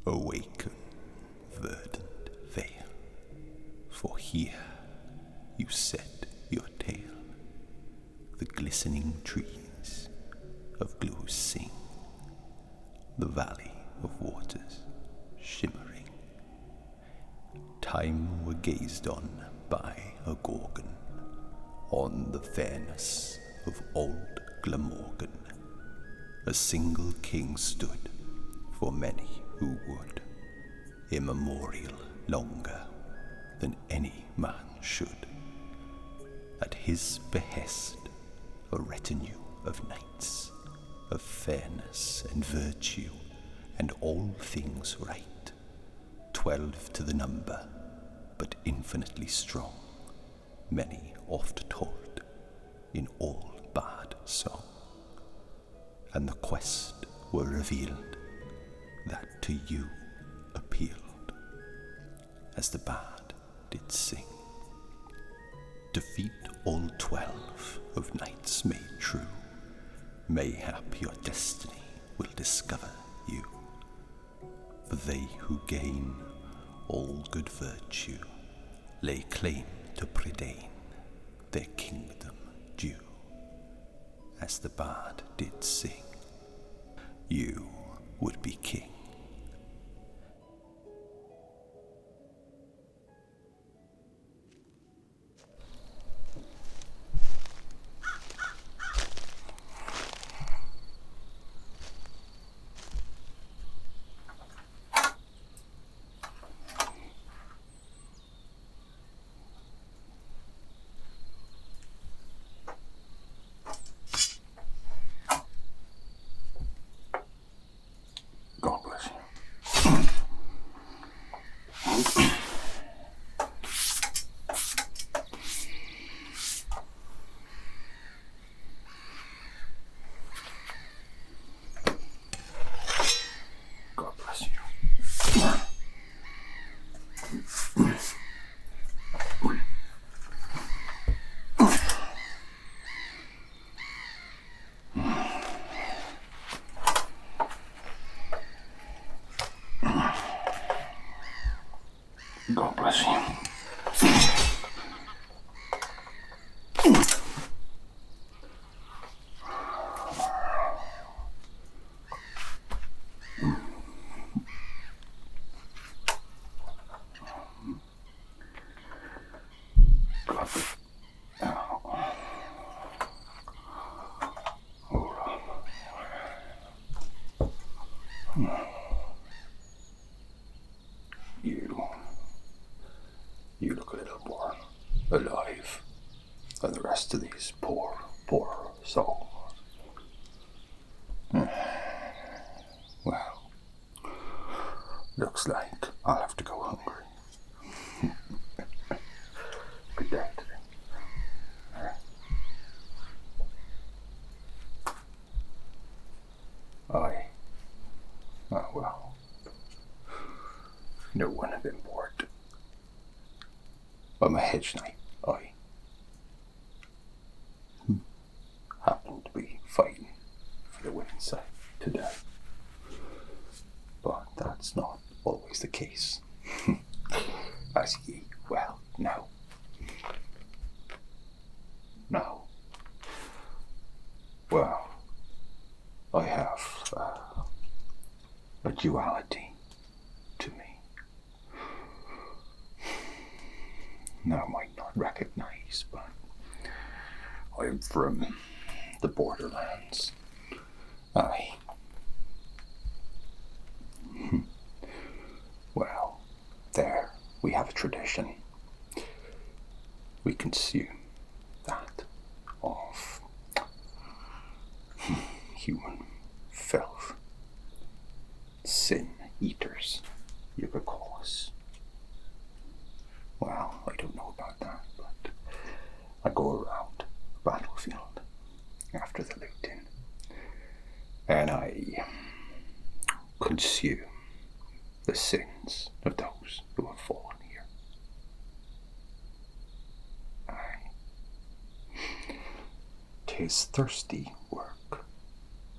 Awaken, verdant vale, for here you set your tale. The glistening trees of glow sing, the valley of waters shimmering. Time were gazed on by a Gorgon, on the fairness of old Glamorgan. A single king stood for many who would, immemorial longer than any man should. At his behest a retinue of knights, of fairness and virtue and all things right, 12 to the number, but infinitely strong, many oft told in all bard song. And the quest were revealed that to you appealed, as the bard did sing. Defeat all 12 of knights made true, mayhap your destiny will discover you. For they who gain all good virtue lay claim to Prydain, their kingdom due. As the bard did sing, you would be king. God bless you. God bless you. God bless you. You look a little more alive than the rest of these poor souls. Well, looks like I'll have to go hungry. Good day today. Aye. Oh, well. No one had been bored. I'm a hedge knight, I happen to be fighting for the winning side today. But that's not always the case. As ye well know. No. Well, I have a duality to me. Now I might not recognize, but I'm from the borderlands. Aye. Well, there we have a tradition. We consume that of human filth. Sin eaters, you could call us. Well, I don't know about that, but I go around the battlefield after the looting, and I consume the sins of those who have fallen here. Aye. 'Tis thirsty work,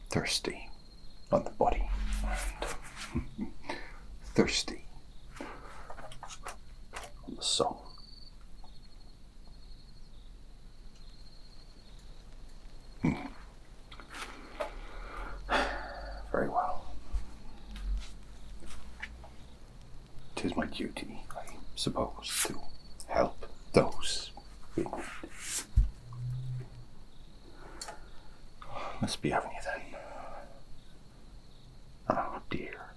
thirsty on the body and thirsty on the soul. Very well. 'Tis my duty, I suppose, to help those in need. Must be having you then. Oh dear.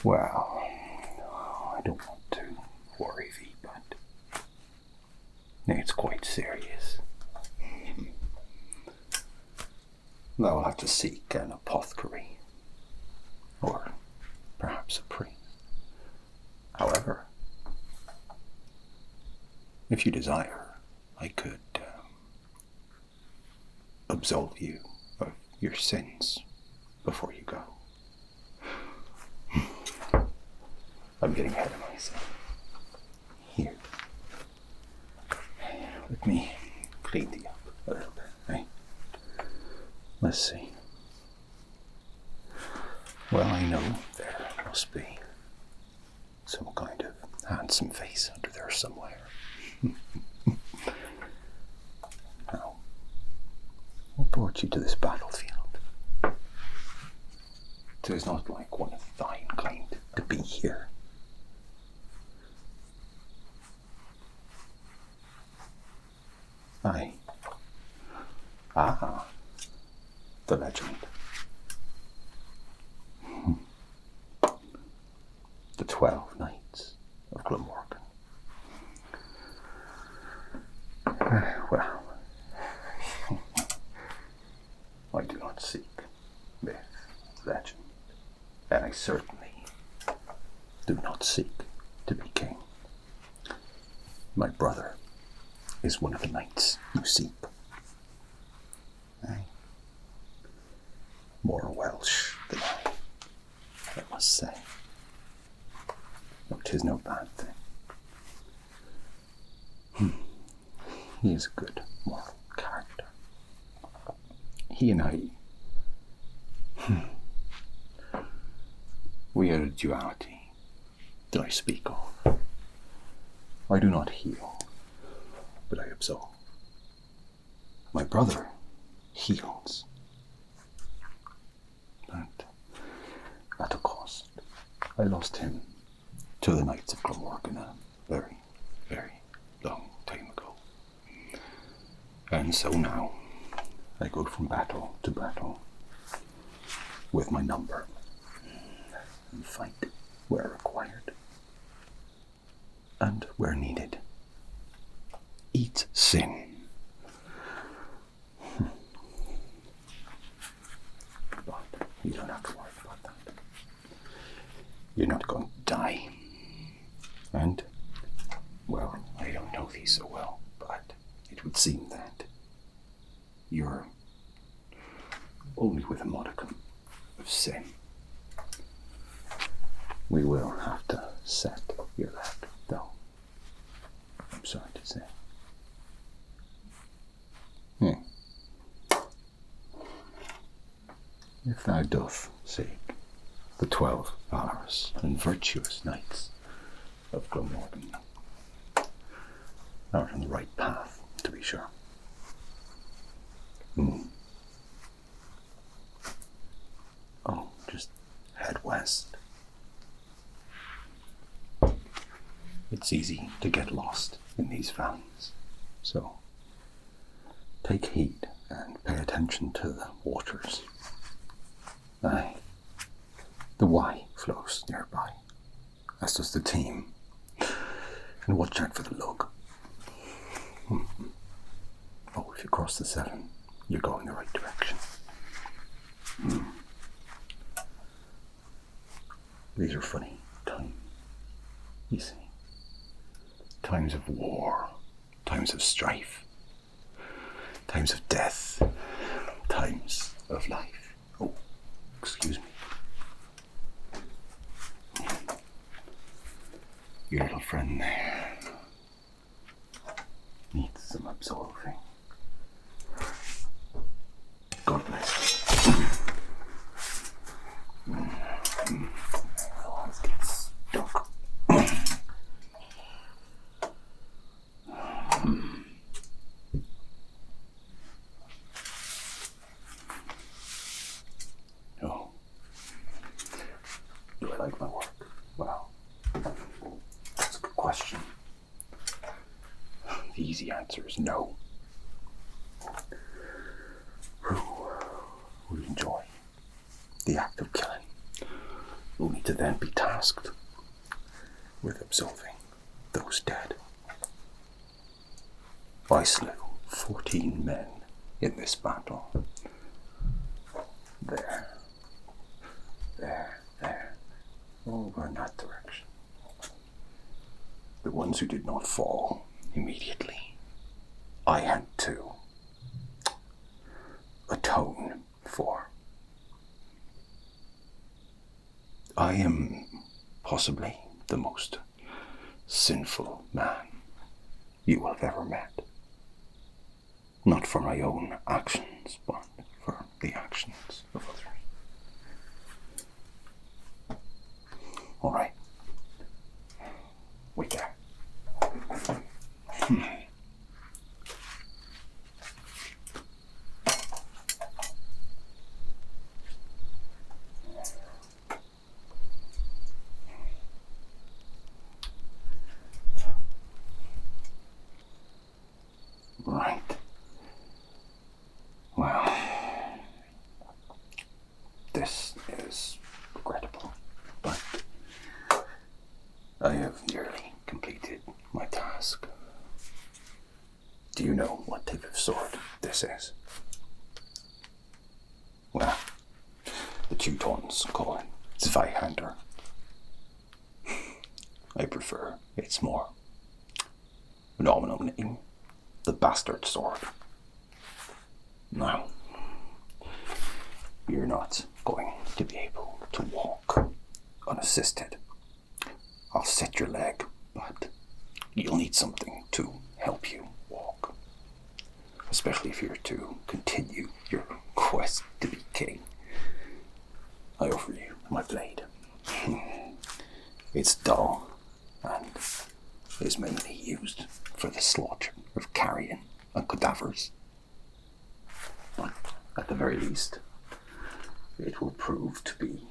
Well, I don't want to worry thee, but it's quite serious. Thou will have to seek an apothecary, or perhaps a priest. However, if you desire, I could absolve you of your sins before you go. I'm getting ahead of myself. Here. Let me clean thee up a little bit, eh? Let's see. Well, I know there must be some kind of handsome face under there somewhere. Now, what brought you to this battlefield? 'Tis not like one of thine kind to be here. Aye. Ah, the legend. The 12 Knights of Glamorgan. Well, I do not seek myth, legend, and I certainly do not seek to be king. My brother is one of the knights you seek. Aye. More Welsh than I must say. No, 'tis no bad thing. He is a good moral character. He and I, we had a duality that I speak of. I do not heal, but I absolve. My brother heals, but at a cost. I lost him to the Knights of Glamorgan a very, very long time ago. And so now I go from battle to battle with my number and fight where required and where needed. Eat sin. But you don't have to worry about that. You're not going to die. And, well, I don't know thee so well, but it would seem that you're only with a modicum of sin. We will have to set your leg, though. I'm sorry to say. If thou doth seek the 12 valorous and virtuous knights of Glamorgan, thou art on the right path, to be sure. Oh, just head west. It's easy to get lost in these valleys, so take heed and pay attention to the waters. Aye, the Wye flows nearby, as does the Team, and watch out for the Lug. Oh, if you cross the Severn, you're going the right direction. These are funny times, you see. Times of war, times of strife, times of death, times of life. Oh, excuse me. Your little friend there needs some absolving. God bless you. easy answer is no. Who will enjoy the act of killing will need to then be tasked with absolving those dead. I slew 14 men in this battle. There, over in that direction. The ones who did not fall immediately, I had to atone for. I am possibly the most sinful man you will have ever met. Not for my own actions, but for the actions of others. All right. Wait there. Right. Well, this is regrettable, but I have nearly completed my task. Do you know what type of sword this is? Well, the Teutons call it Zweihander. I prefer its more nominal name, the bastard sword. Now, you're not going to be able to walk unassisted. I'll set your leg, but you'll need something to help you walk. Especially if you're to continue your quest to be king. I offer you my blade. It's dull and is mainly used for the slaughter of carrion and cadavers. But at the very least, it will prove to be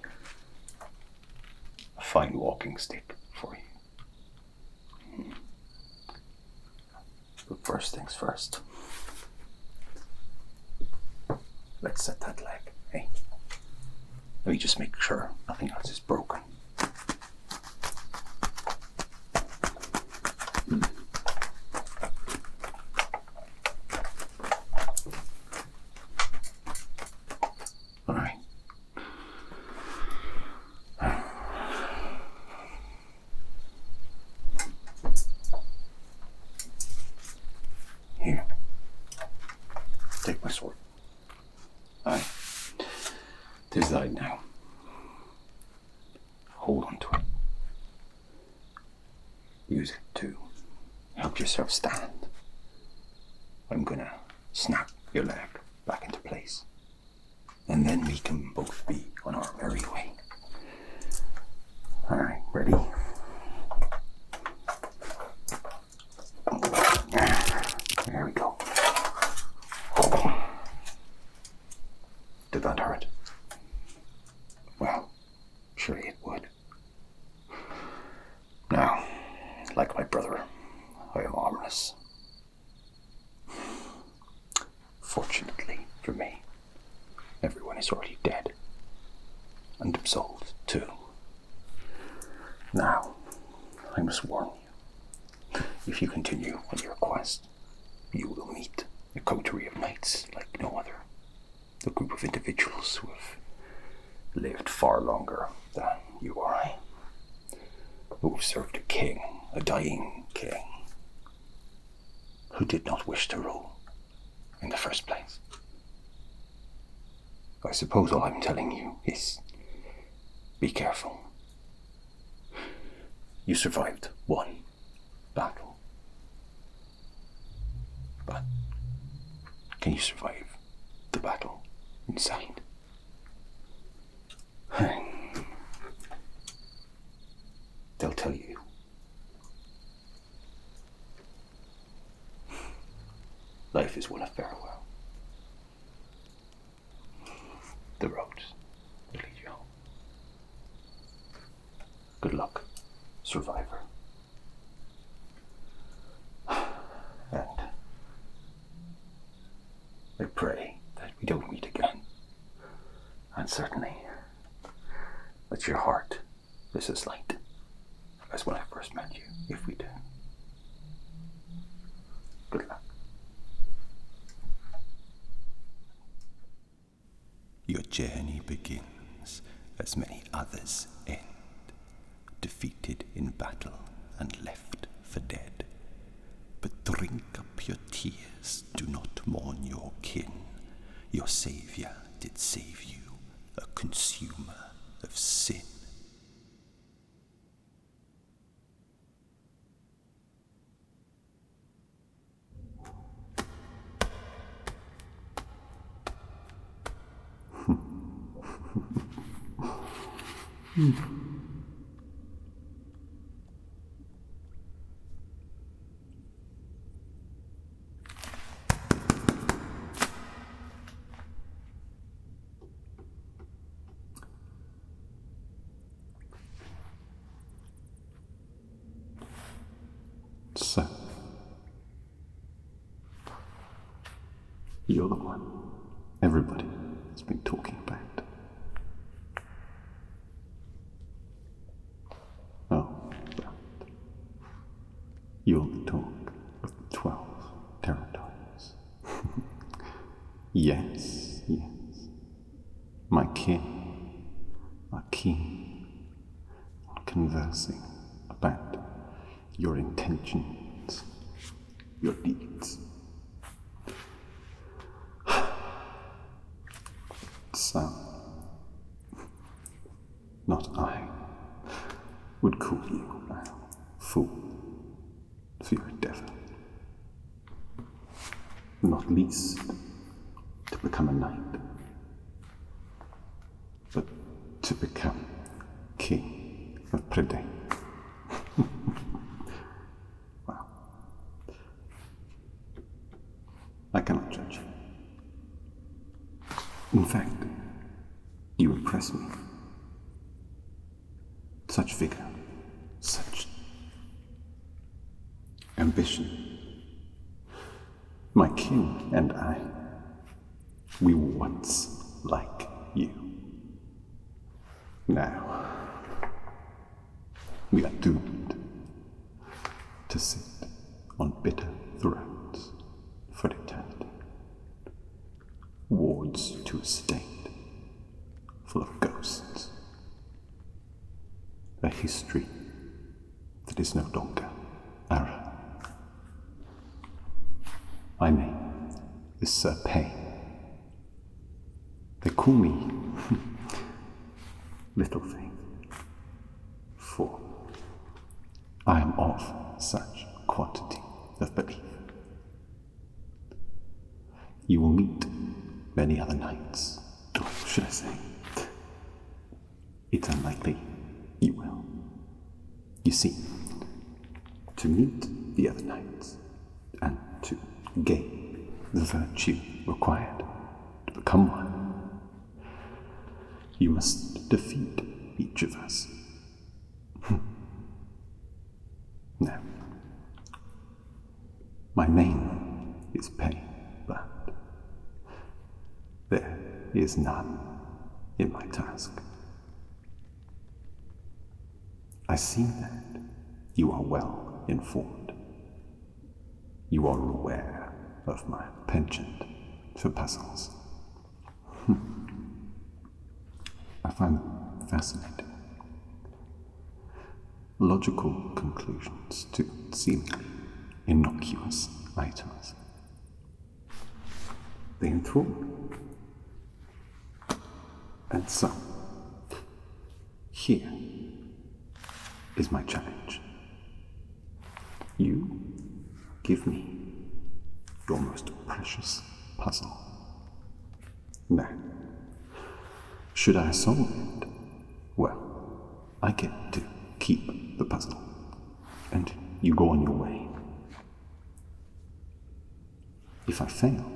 a fine walking stick for you. But first things first, let's set that leg, eh? Let me just make sure nothing else is broken. Here, take my sword. Aye, 'tis thine now. Hold on to it. Use it to help yourself stand. I'm gonna snap your leg back into place, and then we can both be on our merry way. Alright, ready? There we go. Did that hurt? Well, surely it would. Now, like my brother, I am armless. Fortunately for me, everyone is already dead. And absolved too. Now, I must warn you. If you continue on your quest, you will meet a coterie of knights like no other. A group of individuals who have lived far longer than you or I. Who have served a king, a dying king, who did not wish to rule in the first place. I suppose all I'm telling you is, be careful. You survived one battle. But can you survive the battle inside? They'll tell you. Life is one of farewell. The roads will lead you home. Good luck, survivor. And And certainly that your heart is as light as when I first met you, if we do. Good luck. Your journey begins as many others end, defeated in battle and left for dead. But drink up your tears, do not mourn your kin. Your Saviour did save you, a consumer of sin. So, you're the one everybody has been talking about. Oh, but you're the talk of the 12 territories. Yes, yes. My kin are keen on conversing about your intentions, your deeds. Some, not I, would call you a fool for your endeavor. Not least to become a knight, but to become king of Prydain. Well, I cannot judge you. In fact, you impress me. Such vigor, such ambition. My kin and I, we were once like you. Now, we are doomed to sit on bitter thrones for eternity. Wards to a state full of ghosts. A history that is no longer our. My name is Sir Payn. They call me Little Thing, for I am of such quantity of belief. You will meet many other knights, or should I say, it's unlikely you will. You see, to meet the other knights and to gain the virtue required to become one, you must defeat each of us. Now, my name is Payn, but there is none in my task. I see that you are well informed. You are aware of my penchant for puzzles. I find them fascinating. Logical conclusions to seemingly innocuous items. They enthrall me. And so, here is my challenge. You give me your most precious puzzle. Now, should I solve it, well, I get to keep the puzzle, and you go on your way. If I fail,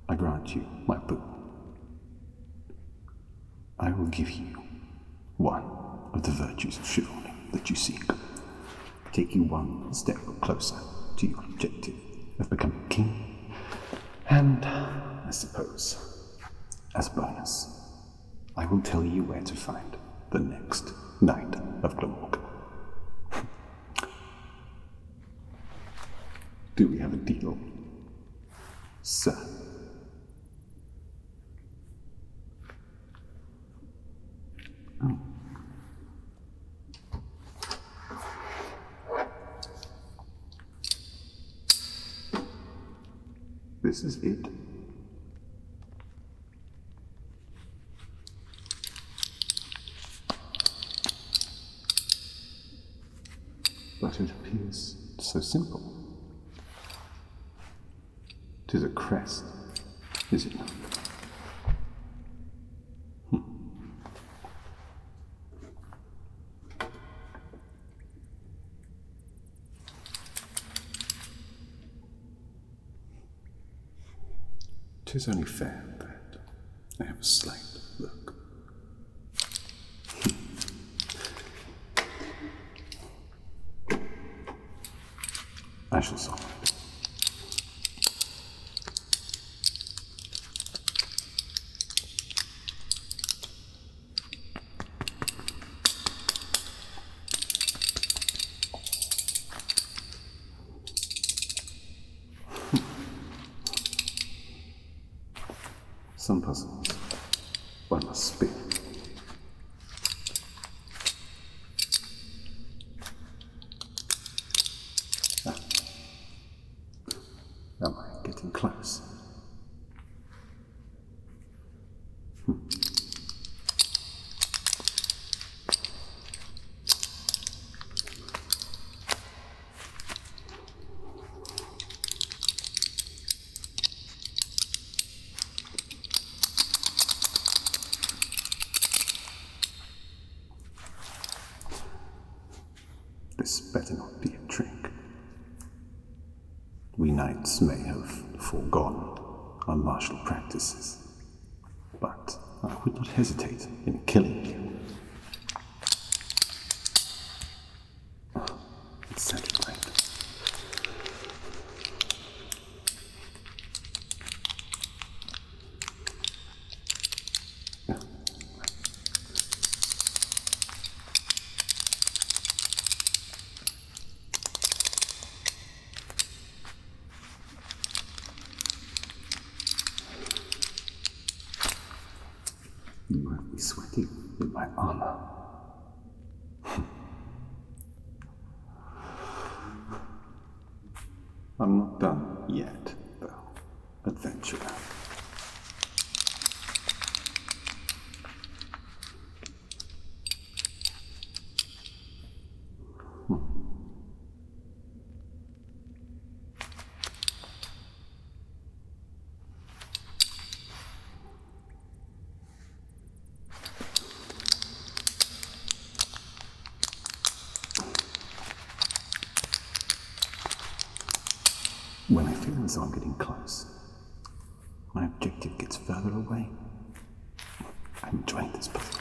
I grant you my boon. I will give you one of the virtues of chivalry that you seek. Take you one step closer to your objective of becoming king, and I suppose As bonus, I will tell you where to find the next Knight of Glamorgan. Do we have a deal, sir? Oh. This is it. But it appears so simple. 'Tis a crest, is it not? Tis only fair that I have a slight look. I shall solve it. Some puzzles one must spin. Am I getting close? This better not be a trick. We knights may have foregone our martial practices, but I would not hesitate in killing you. It sounded right. You have me sweating in my armor. I'm not done yet, though, adventurer. When I feel as though I'm getting close, my objective gets further away. I'm enjoying this puzzle.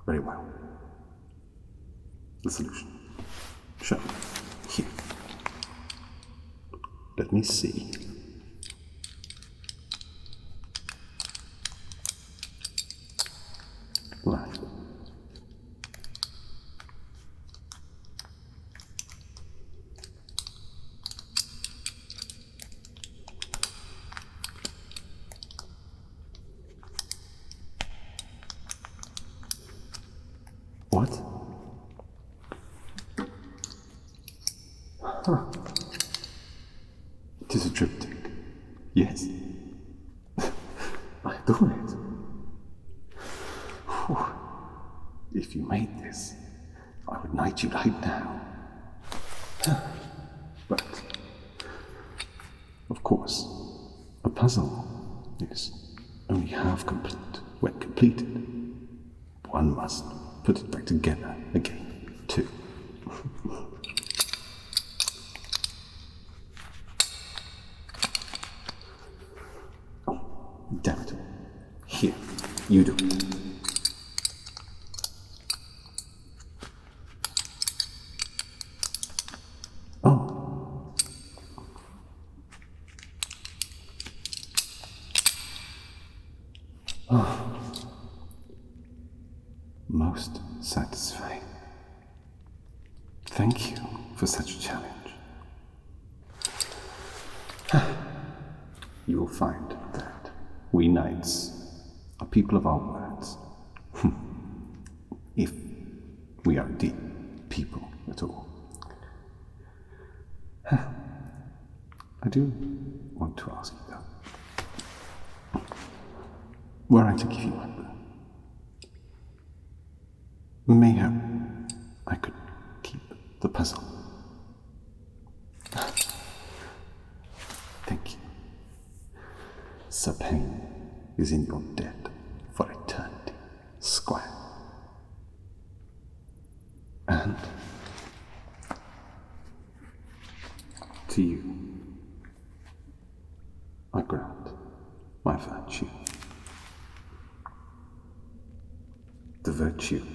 Very well. The solution. Shown here. Let me see. Right. What? Huh. It is a triptych. Yes. I do it. Whew. If you made this, I would knight you right now. But, of course, a puzzle is only half complete when completed. One must put it back together again, too. Oh, damn it. Here, you do it. satisfying. Thank you for such a challenge. You will find that we knights are people of our words. If we are indeed people at all. I do want to ask you though. Were I to give you up, mayhap I could keep the puzzle. Thank you. Sir Payn is in your debt for eternity, Squire. And to you, I grant my virtue. The virtue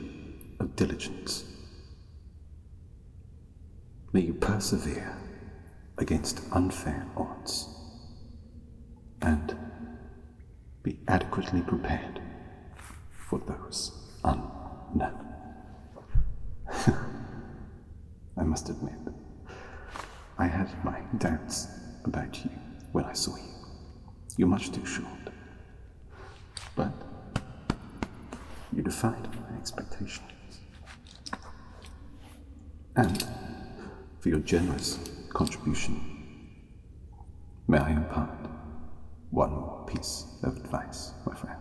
of diligence. May you persevere against unfair odds and be adequately prepared for those unknown. I must admit, I had my doubts about you when I saw you. You're much too short. But you defied my expectations. And for your generous contribution, may I impart one more piece of advice, my friend.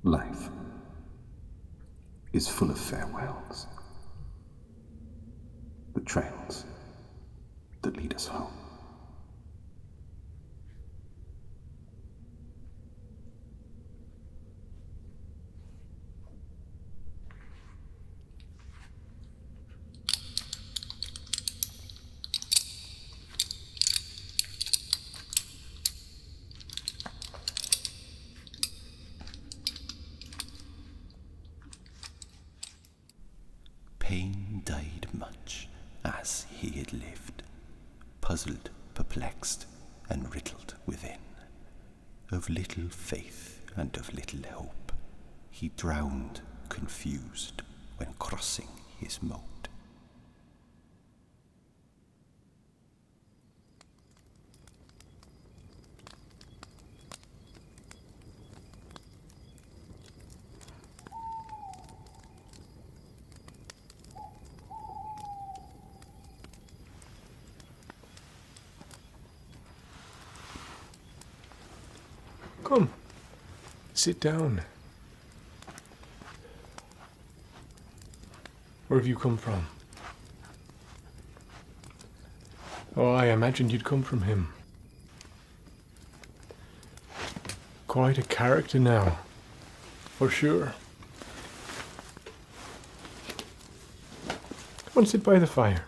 Life is full of farewells, the trails that lead us home. Payn died much as he had lived, puzzled, perplexed, and riddled within. Of little faith and of little hope, he drowned, confused, when crossing his moat. Come, sit down. Where have you come from? Oh, I imagined you'd come from him. Quite a character now, for sure. Come and sit by the fire.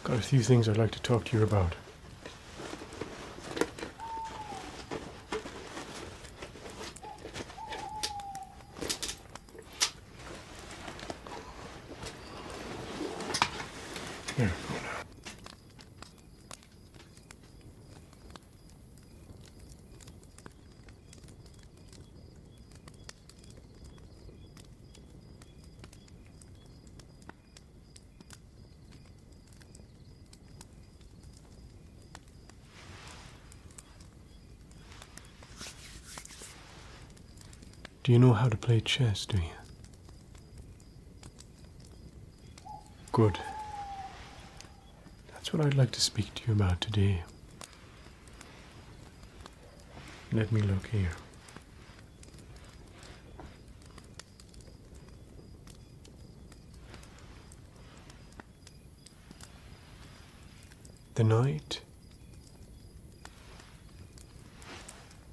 Got a few things I'd like to talk to you about. Here, go now. Do you know how to play chess, do you? Good. That's what I'd like to speak to you about today. Let me look here. The knight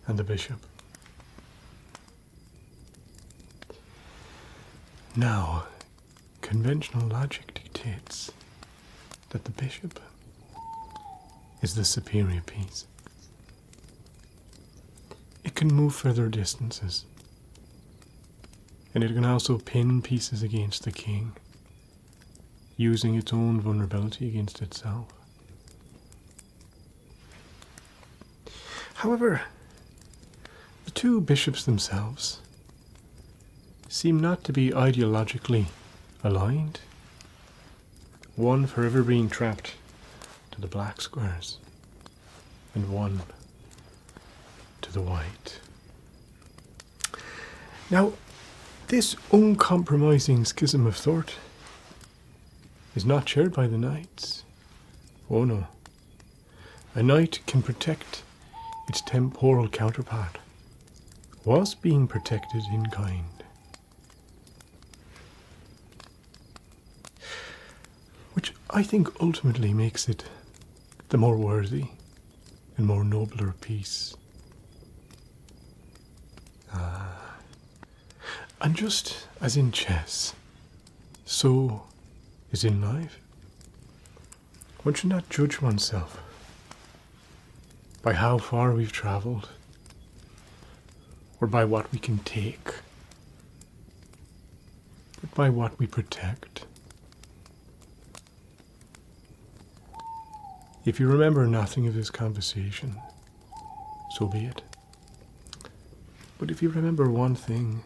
and the bishop. Now, conventional logic dictates that the bishop is the superior piece. It can move further distances, and it can also pin pieces against the king, using its own vulnerability against itself. However, The two bishops themselves seem not to be ideologically aligned. One forever being trapped to the black squares, and one to the white. Now, this uncompromising schism of thought is not shared by the knights. Oh no. A knight can protect its temporal counterpart, whilst being protected in kind. Which I think ultimately makes it the more worthy and more nobler piece. And just as in chess, so is in life. One should not judge oneself by how far we've travelled, or by what we can take, but by what we protect. If you remember nothing of this conversation, so be it. But if you remember one thing,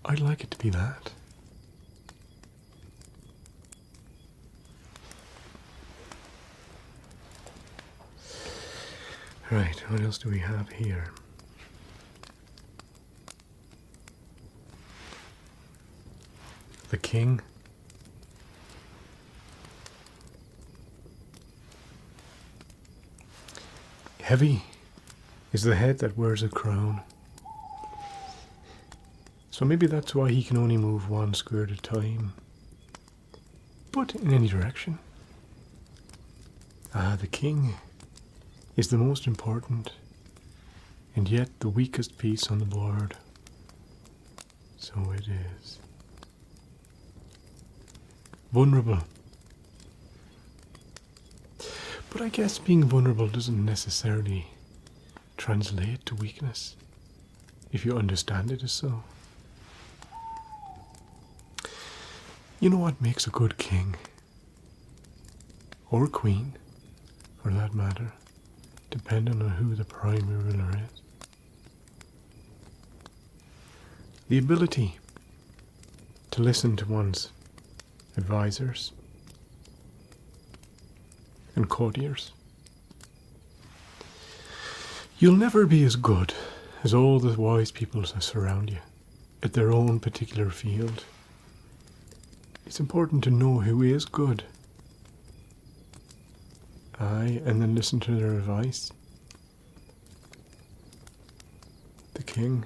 I'd like it to be that. Right, what else do we have here? The king. Heavy is the head that wears a crown. So maybe that's why he can only move one square at a time. But in any direction. The king is the most important, and yet the weakest piece on the board. So it is. Vulnerable. But I guess being vulnerable doesn't necessarily translate to weakness, if you understand it as so. You know what makes a good king? Or queen, for that matter, depending on who the primary ruler is. The ability to listen to one's advisors and courtiers. You'll never be as good as all the wise people that surround you at their own particular field. It's important to know who is good. Aye, and then listen to their advice. The king.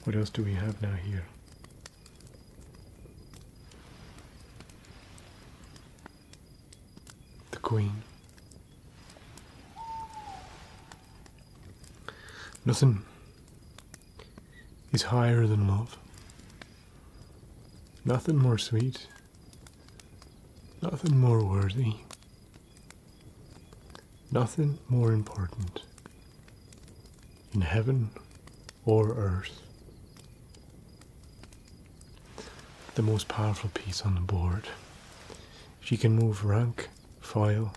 What else do we have now here? The queen. Nothing is higher than love. Nothing more sweet. Nothing more worthy. Nothing more important in heaven or earth. The most powerful piece on the board. She can move rank, file,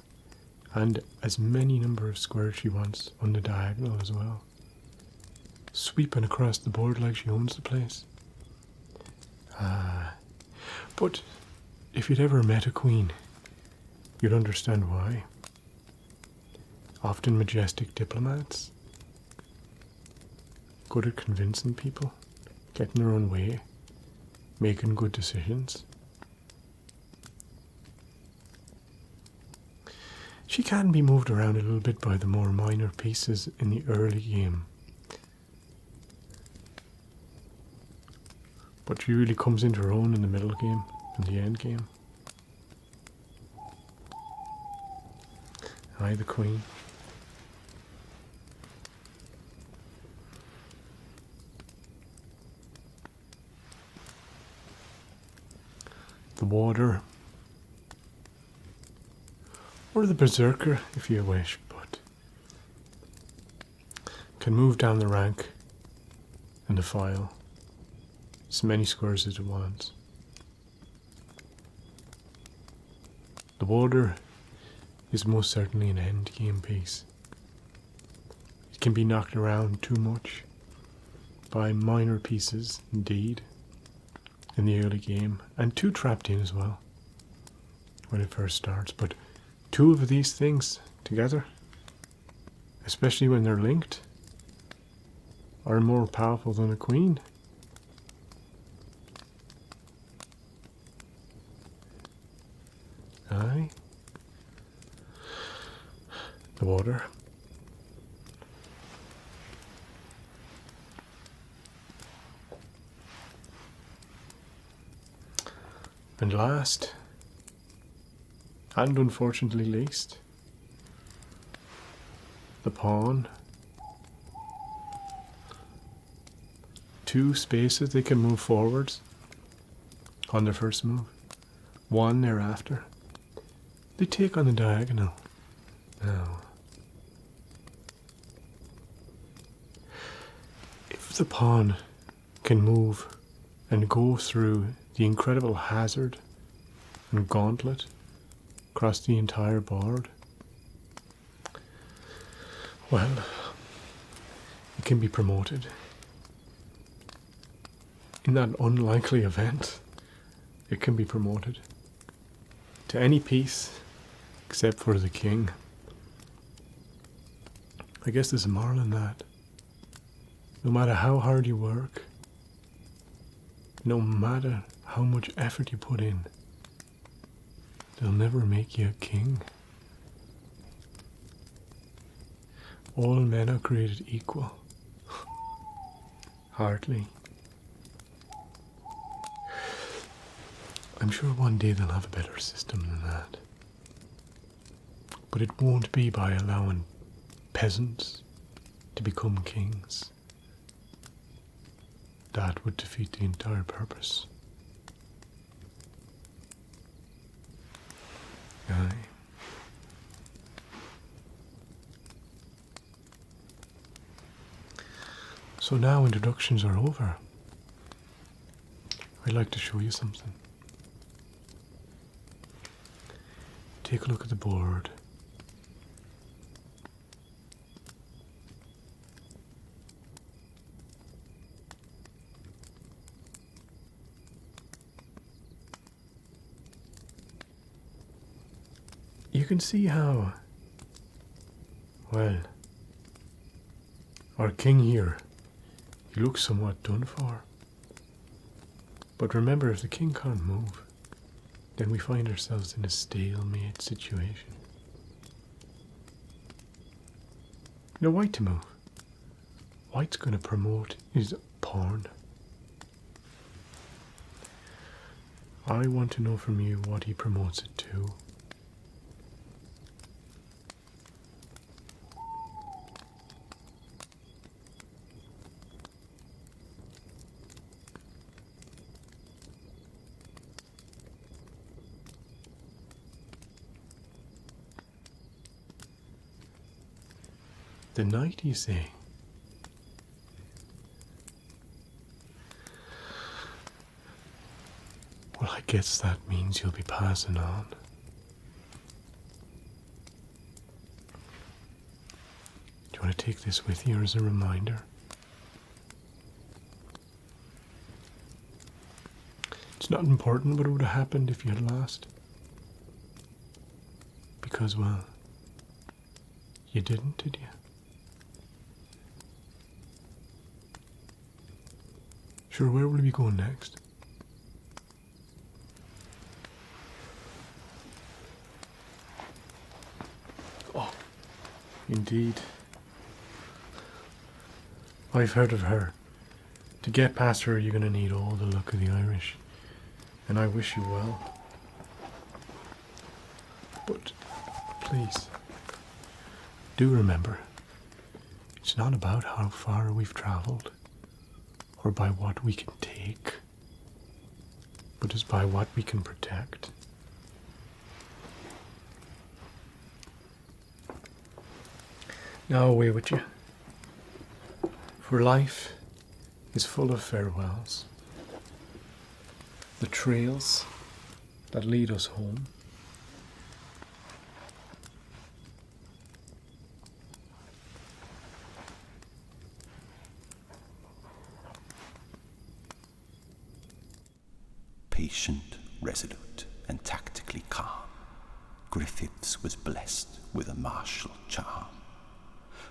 and as many number of squares she wants on the diagonal as well. Sweeping across the board like she owns the place. But if you'd ever met a queen, you'd understand why. Often majestic diplomats, good at convincing people, getting their own way, making good decisions. She can be moved around a little bit by the more minor pieces in the early game. But she really comes into her own in the middle game and the end game. Aye, the queen. The water. Or the berserker, if you wish, but can move down the rank and the file as many squares as it wants. The water is most certainly an endgame piece. It can be knocked around too much by minor pieces, indeed, in the early game, and too trapped in as well when it first starts. But two of these things together, especially when they're linked, are more powerful than a queen. Aye. The water. And last, and unfortunately least, the pawn. Two spaces they can move forwards on their first move. One thereafter. They take on the diagonal. Now, if the pawn can move and go through the incredible hazard and gauntlet across the entire board, well, it can be promoted. In that unlikely event, it can be promoted to any piece except for the king. I guess there's a moral in that. No matter how hard you work, no matter how much effort you put in, they'll never make you a king. All men are created equal. Hardly. I'm sure one day they'll have a better system than that. But it won't be by allowing peasants to become kings. That would defeat the entire purpose. Aye. So now introductions are over. I'd like to show you something. Take a look at the board. You can see how, well, our king here, he looks somewhat done for. But remember, if the king can't move, then we find ourselves in a stalemate situation. Now, white to move. White's going to promote his pawn. I want to know from you what he promotes it to. The knight, you say? Well, I guess that means you'll be passing on. Do you want to take this with you as a reminder? It's not important what would have happened if you had lost. Because, well, you didn't, did you? Sure, where will we go next? Oh, indeed. I've heard of her. To get past her, you're going to need all the luck of the Irish. And I wish you well. But, please, do remember, it's not about how far we've travelled, or by what we can take, but it's by what we can protect. Now away with you. For life is full of farewells. The trails that lead us home Patient, resolute, and tactically calm, Griffiths was blessed with a martial charm.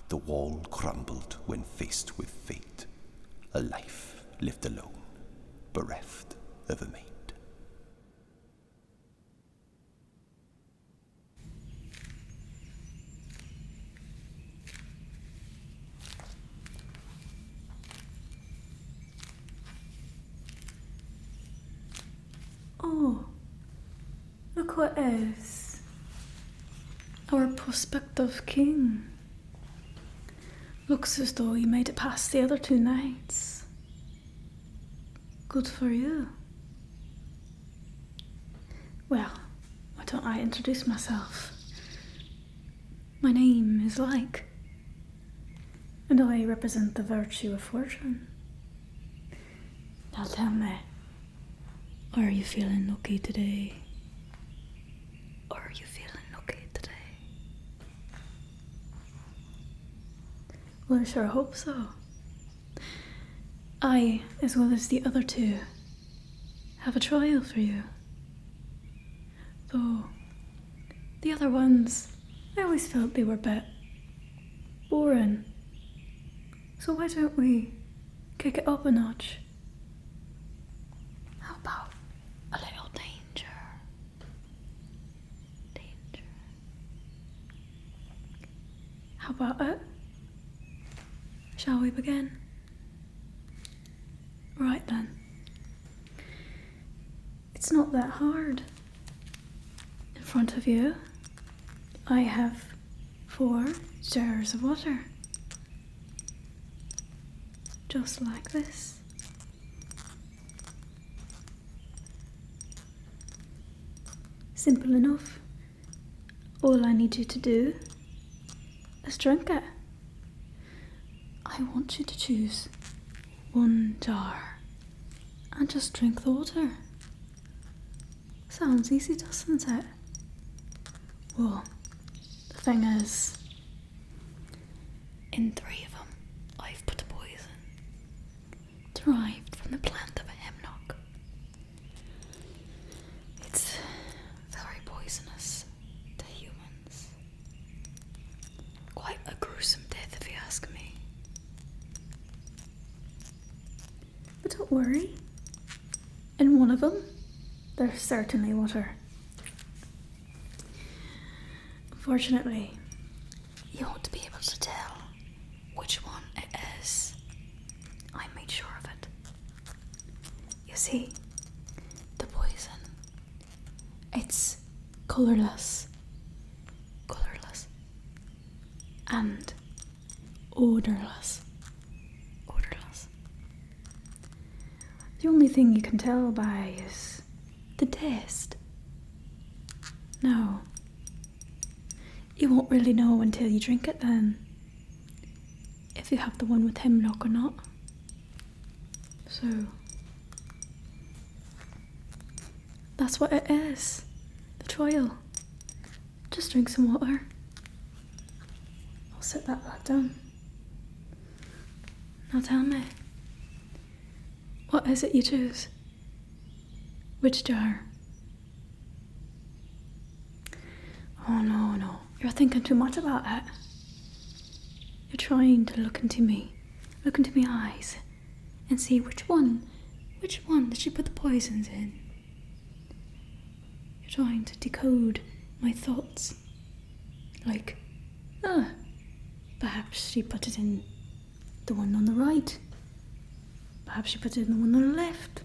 The wall crumbled when faced with fate, a life lived alone, bereft of a mate. Oh, look what is. Our prospective king. Looks as though you made it past the other 2 nights. Good for you. Well, why don't I introduce myself? My name is Like, and I represent the virtue of fortune. Now tell me, are you feeling lucky today? Are you feeling lucky today? Well, I sure hope so. I, as well as the other 2, have a trial for you. Though, the other ones, I always felt they were a bit boring. So why don't we kick it up a notch? How about a little danger? Danger. How about it? Shall we begin? Right then. It's not that hard. In front of you, I have 4 jars of water. Just like this. Simple enough. All I need you to do is drink it. I want you to choose 1 jar and just drink the water. Sounds easy, doesn't it? Well, the thing is, in 3 of them, I've put a poison derived from the plant of a hemlock. It's very poisonous to humans. Quite a gruesome death, if you ask me. But don't worry. In one of them, there's certainly water. Unfortunately, you won't be able to tell which one it is. I made sure of it. You see, the poison, it's colourless, and odourless. The only thing you can tell by is the taste. No. You won't really know until you drink it then, if you have the one with hemlock or not. So, that's what it is, the trial. Just drink some water. I'll set that back down. Now tell me, what is it you choose? Which jar? Oh no, you're thinking too much about it. You're trying to look into my eyes, and see which one did she put the poisons in? You're trying to decode my thoughts. Like, perhaps she put it in the one on the right. Perhaps she put it in the one on the left.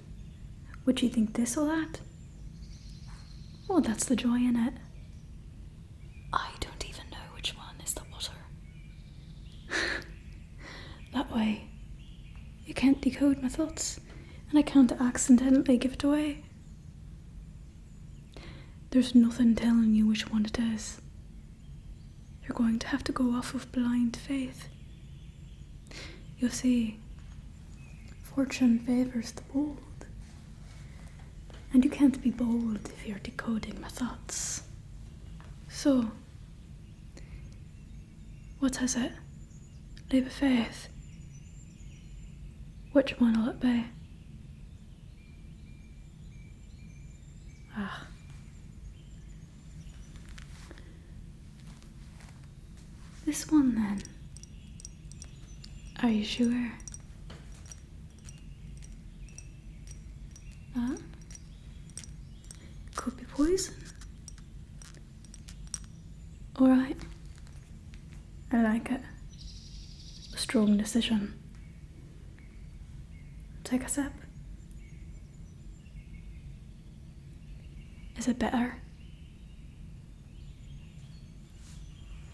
Would you think this or that? Oh, that's the joy in it. I don't even know which one is the water. That way, you can't decode my thoughts, and I can't accidentally give it away. There's nothing telling you which one it is. You're going to have to go off of blind faith. You see, fortune favours the bold, and you can't be bold if you're decoding my thoughts. So, what is it? Leap of faith. Which one will it be? This one then. Are you sure? Huh? Could be poison. Alright. I like it. A strong decision. Take a sip. Is it better?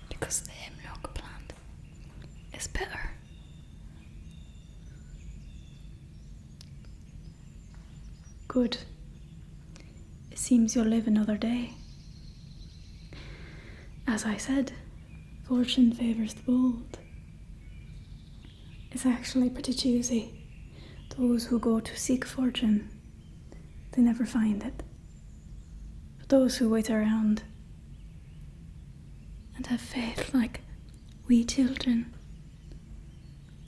Because the hemlock plant is bitter. Good. It seems you'll live another day. As I said, fortune favours the bold. It's actually pretty choosy. Those who go to seek fortune, they never find it. But those who wait around and have faith like we children,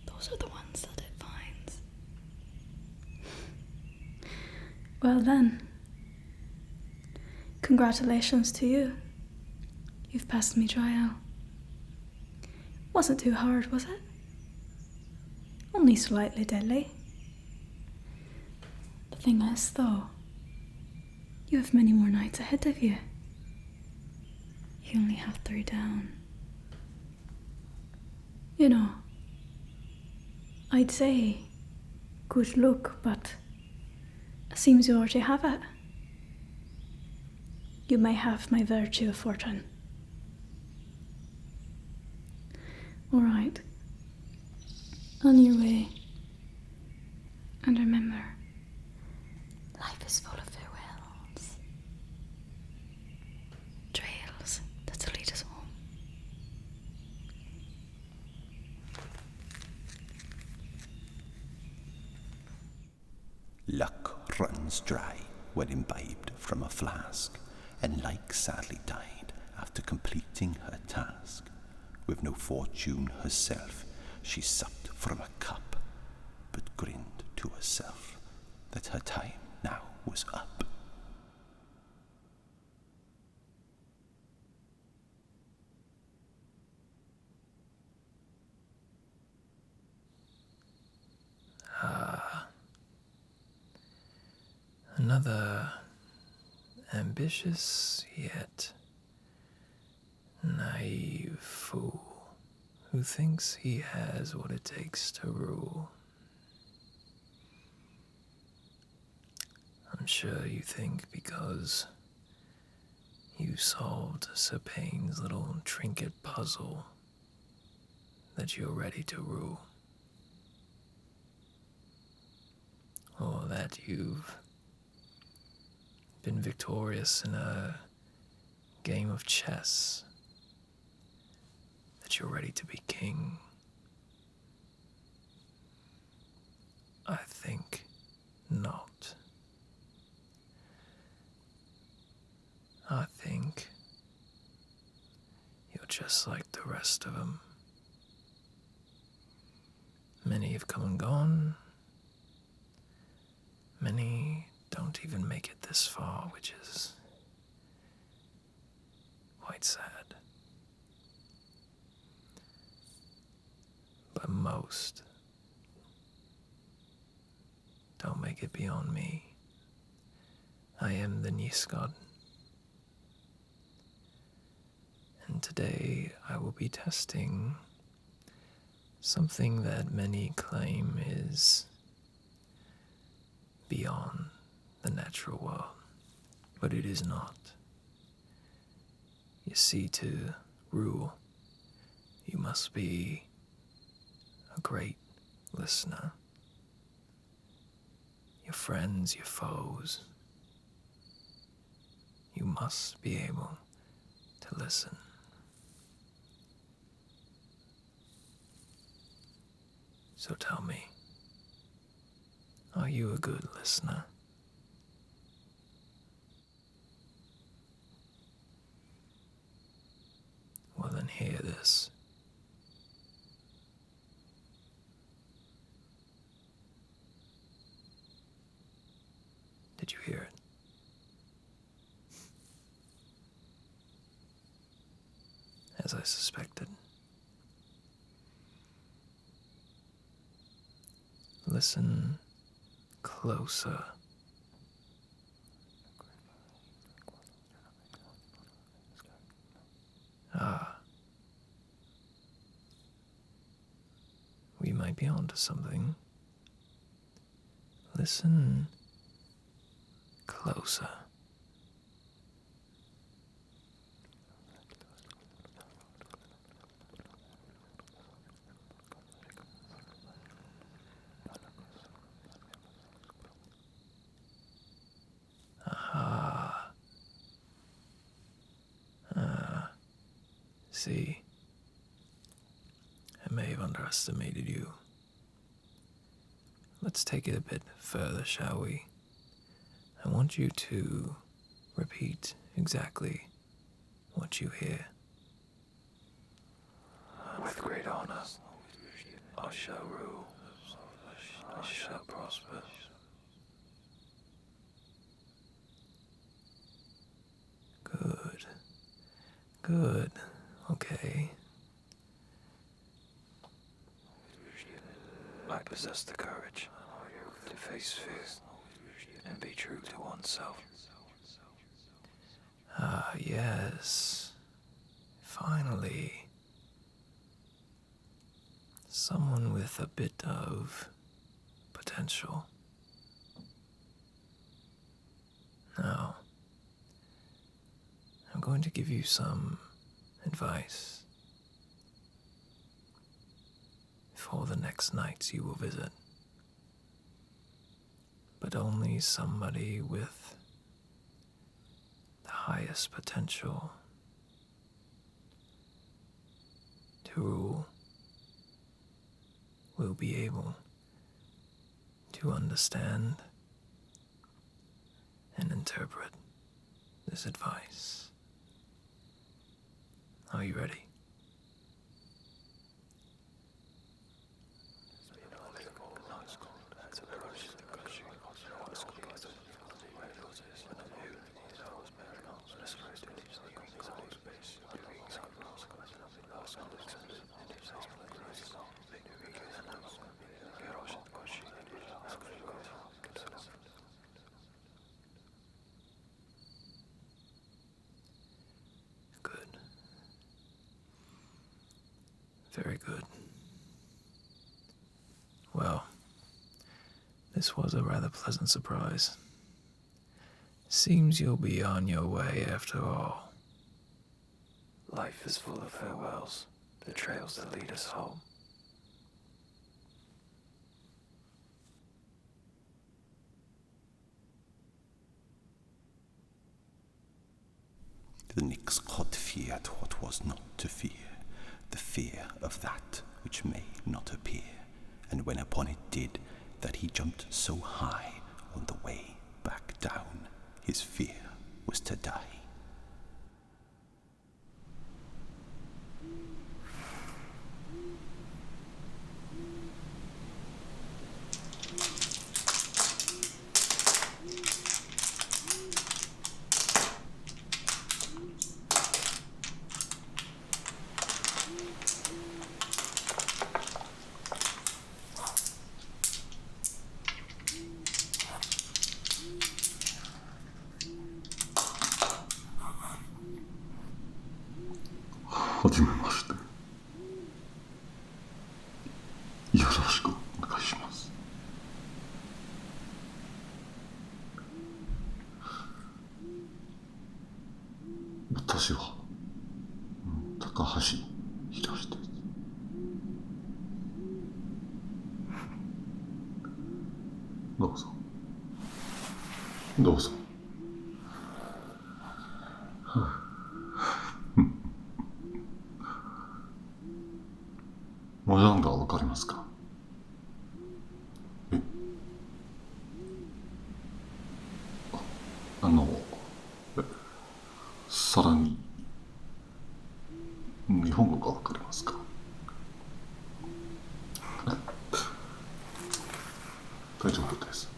those are the ones that it finds. Well then, congratulations to you. You've passed me trial. Wasn't too hard, was it? Only slightly deadly. The thing is, though, you have many more nights ahead of you. You only have 3 down. You know, I'd say good luck, but it seems you already have it. You may have my virtue of fortune. All right. On your way. And remember, life is full of farewells. Trails that lead us home. Luck runs dry when imbibed from a flask, and like sadly died after completing her task. With no fortune herself, she supped from a cup, but grinned to herself that her time now was up. Another ambitious yet naive fool who thinks he has what it takes to rule. I'm sure you think because you solved Sir Payn's little trinket puzzle that you're ready to rule. Or that you've been victorious in a game of chess, that you're ready to be king. I think not. I think you're just like the rest of them. Many have come and gone. Many don't even make it this far, which is quite sad. But most don't make it beyond me. I am the Nghysgod. And today I will be testing something that many claim is beyond the natural world, but it is not. You see, to rule, you must be a great listener. Your friends, your foes, you must be able to listen. So tell me, are you a good listener? Well then, hear this. Did you hear it? As I suspected, Listen closer. Ah. We might be onto something. Listen closer. See, I may have underestimated you. Let's take it a bit further, shall we? I want you to repeat exactly what you hear. With great honor, I shall rule, I shall prosper. Good. Good. Okay. I possess the courage to face fear and be true to oneself. Ah, yes. Finally. Someone with a bit of potential. Now, I'm going to give you some advice for the next nights you will visit, but only somebody with the highest potential to rule will be able to understand and interpret this advice. Are you ready? Very good. Well, this was a rather pleasant surprise. Seems you'll be on your way after all. Life is full of farewells, the trails that lead us home. The Nghysgod feared what was not to fear, the fear of that which may not appear, and when upon it did, that he jumped so high on the way back down, his fear was to die. Takahashi Hiroshi です。どうぞ。どうぞ。模様がわかりますか？さらに日本語がわかりますか？大丈夫です。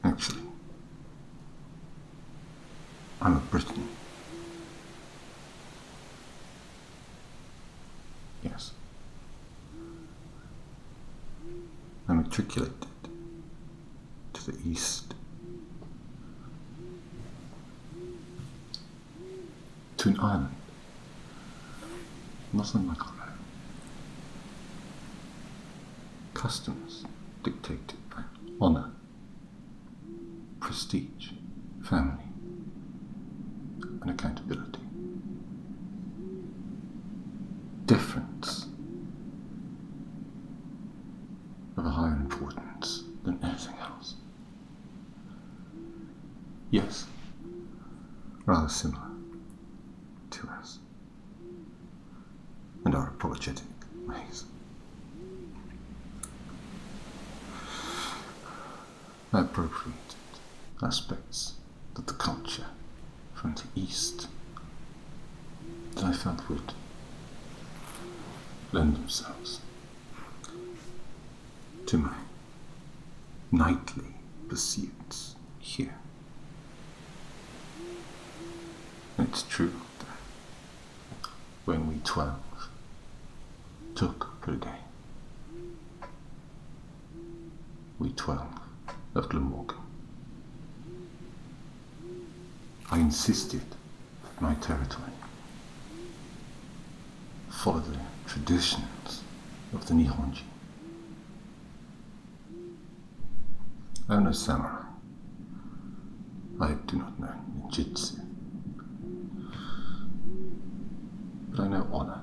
Actually, I'm a Briton. I matriculated to the east, to an island, not unlike our own. Customs dictated by honor, prestige, family, and accountability. Difference of a higher importance than anything else. Yes, rather similar to us and our apologetic ways. I appropriated aspects of the culture from the East that I felt would lend themselves to my nightly pursuits here. And it's true that when we 12 took Prydain, we 12 of Glamorgan, I insisted that my territory follow the traditions of the Nihonji. I am no samurai. I do not know ninjutsu. But I know honor.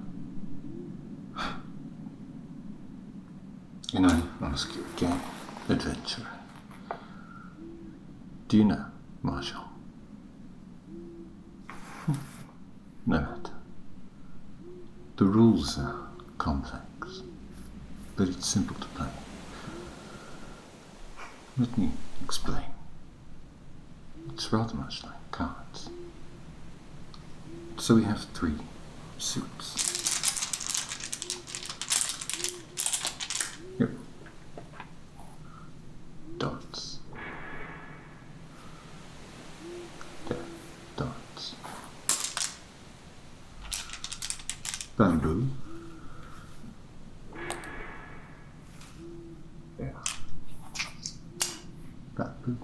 And I ask you again, adventurer, do you know martial? No matter. The rules are complex, but it's simple to play. Let me explain. It's rather much like cards. So we have 3 suits. Here. Dots. There. Dots. Bamboo. There. Bamboo.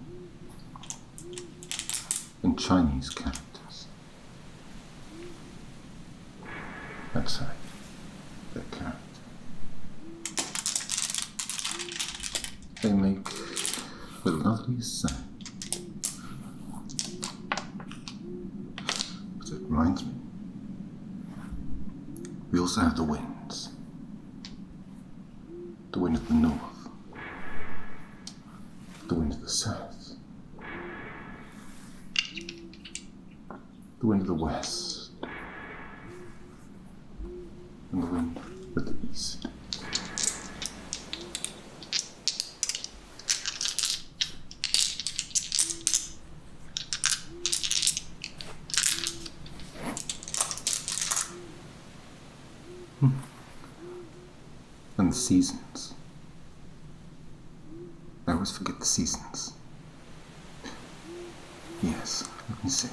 And Chinese characters. That's right. Their character. They make the loveliest sound. But it reminds me, we also have the winds. The wind of the north. The wind of the south. The wind of the west. And the wind of the east. And the seasons. I always forget the seasons. Yes, let me see.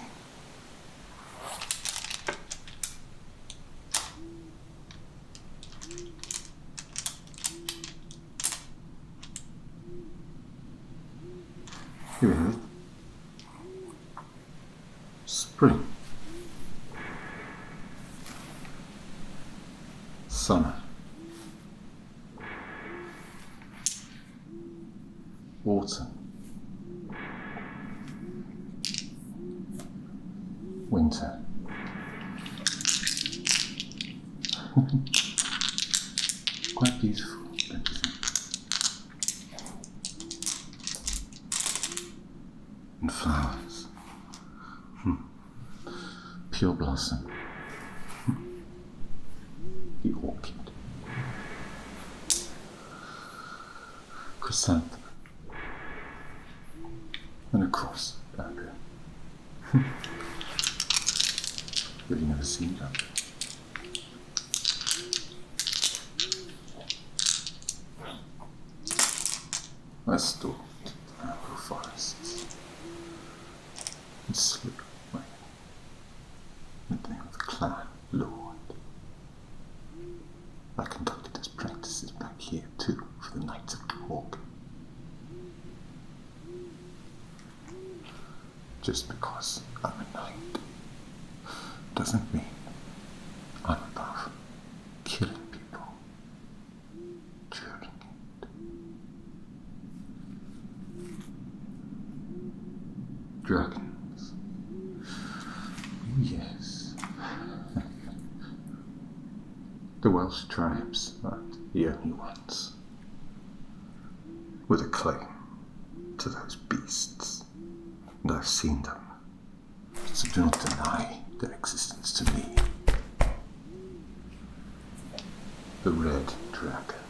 Here we have it. Spring. Summer. Autumn. Winter. Quite beautiful, don't you think? And flowers. Pure blossom. The orchid. Chrysanthemum. And of course, bamboo. Really never seen bamboo. I stalked the bamboo forests and slipped away in the name of the clan lord. I conducted his practices back here too for the Knights of Glamorgan. doesn't mean I'm above killing people during it. Dragons. Yes. The Welsh tribes aren't the only ones with a claim to those beasts, and I've seen them, so do not deny their existence to me. The red dragon,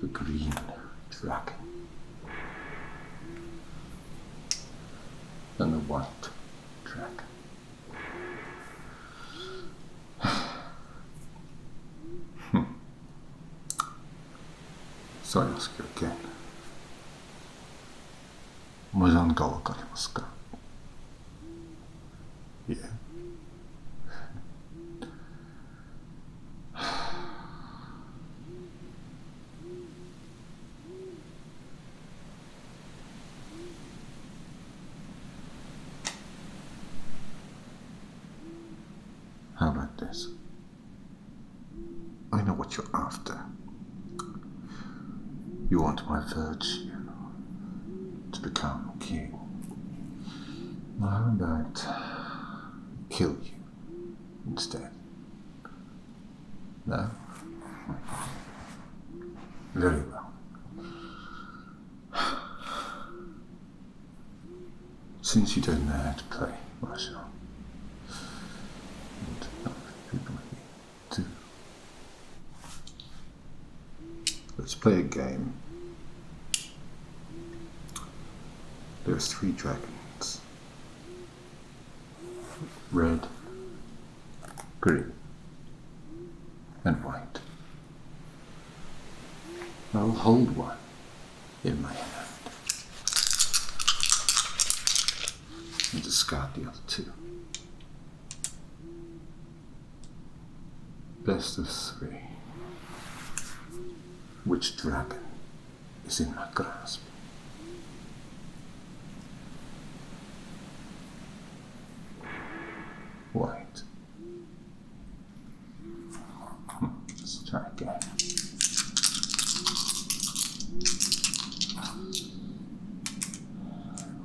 the green dragon, and the white dragon. So I ask you again. 麻雀がわかりますか? Yeah. How about this? I know what you're after. You want my virtue to become king. How about kill you instead? No? Very well. Since you don't know how to play Russia, and other people here too, let's play a game. There's 3 dragons. Red, green, and white. I'll hold one in my hand and discard the other 2. Best of 3. Which dragon is in my grasp? White. Let's try again.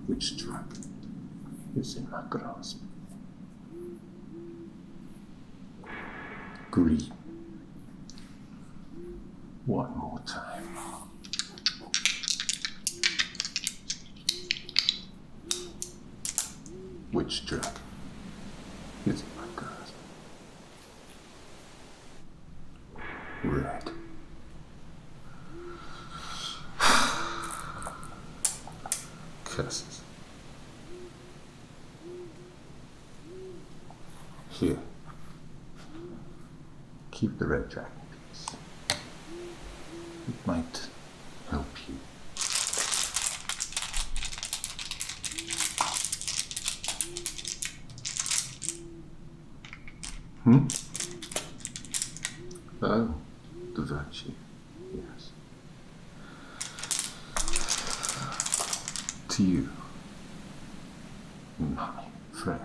Which dragon is in my grasp? Green. One more time. Which dragon is in my grasp? Red. Curses. Here. Keep the red dragon piece. It might help you. Oh, the virtue, yes. To you, my friend,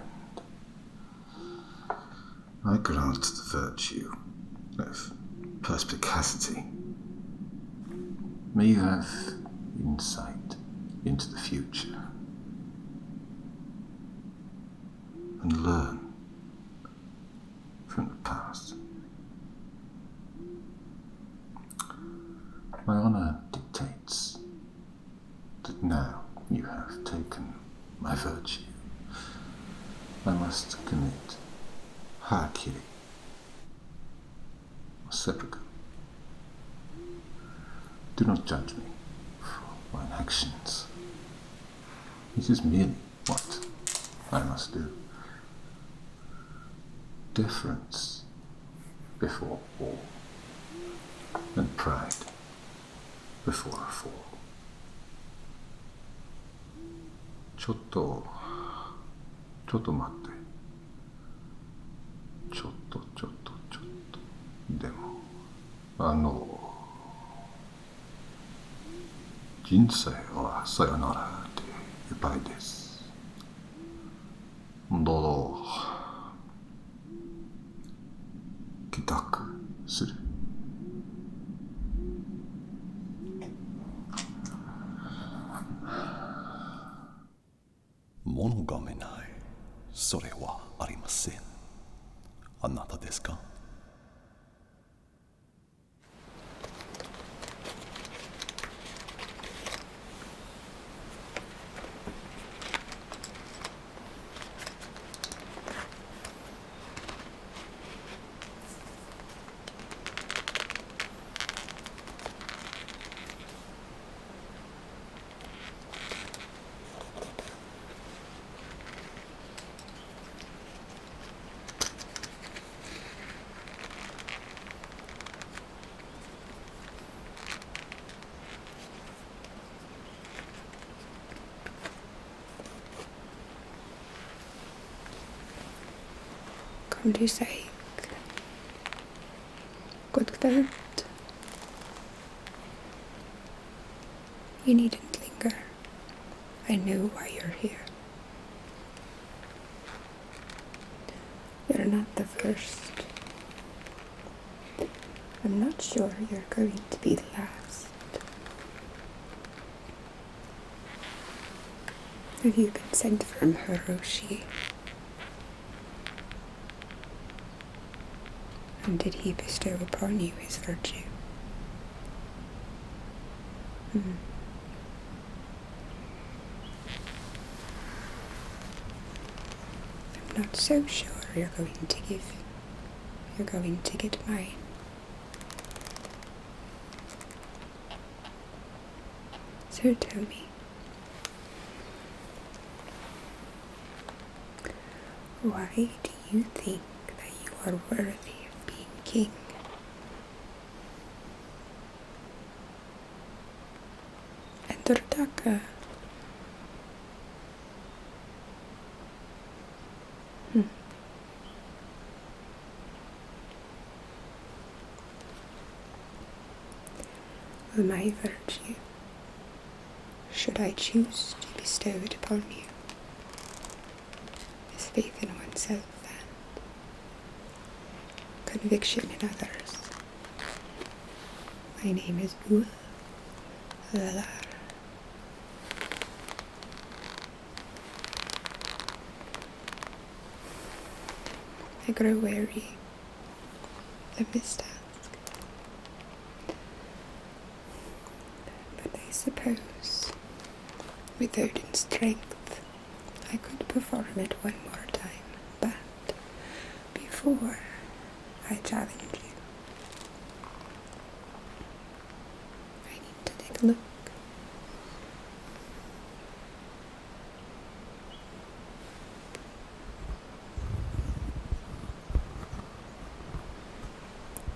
I grant the virtue of perspicacity. May you have insight into the future and learn from the past. My honor dictates that now you have taken my virtue, I must commit harakiri, or seppuku. Do not judge me for my actions. This is merely what I must do. Deference before all, and pride before a fall. ちょっと待って。ちょっと。でも、人生はさよならでいっぱいです。今度帰宅する。物がめない。それはありません。あなたですか？Kom du säg. God kväll. You needn't linger. I know why you're here. You're not the first. I'm not sure you're going to be the last. Have you been sent from Hiroshi? And did he bestow upon you his virtue? I'm not so sure you're going to get mine. So tell me, why do you think that you are worthy of being king? Enter Taka. Well, my virtue, should I choose to bestow it upon you, is faith in oneself and conviction in others. My name is Ülr Vallar. I grow weary of this task, but I suppose with Odin's strength I could perform it one more time. But before I challenge you, I need to take a look.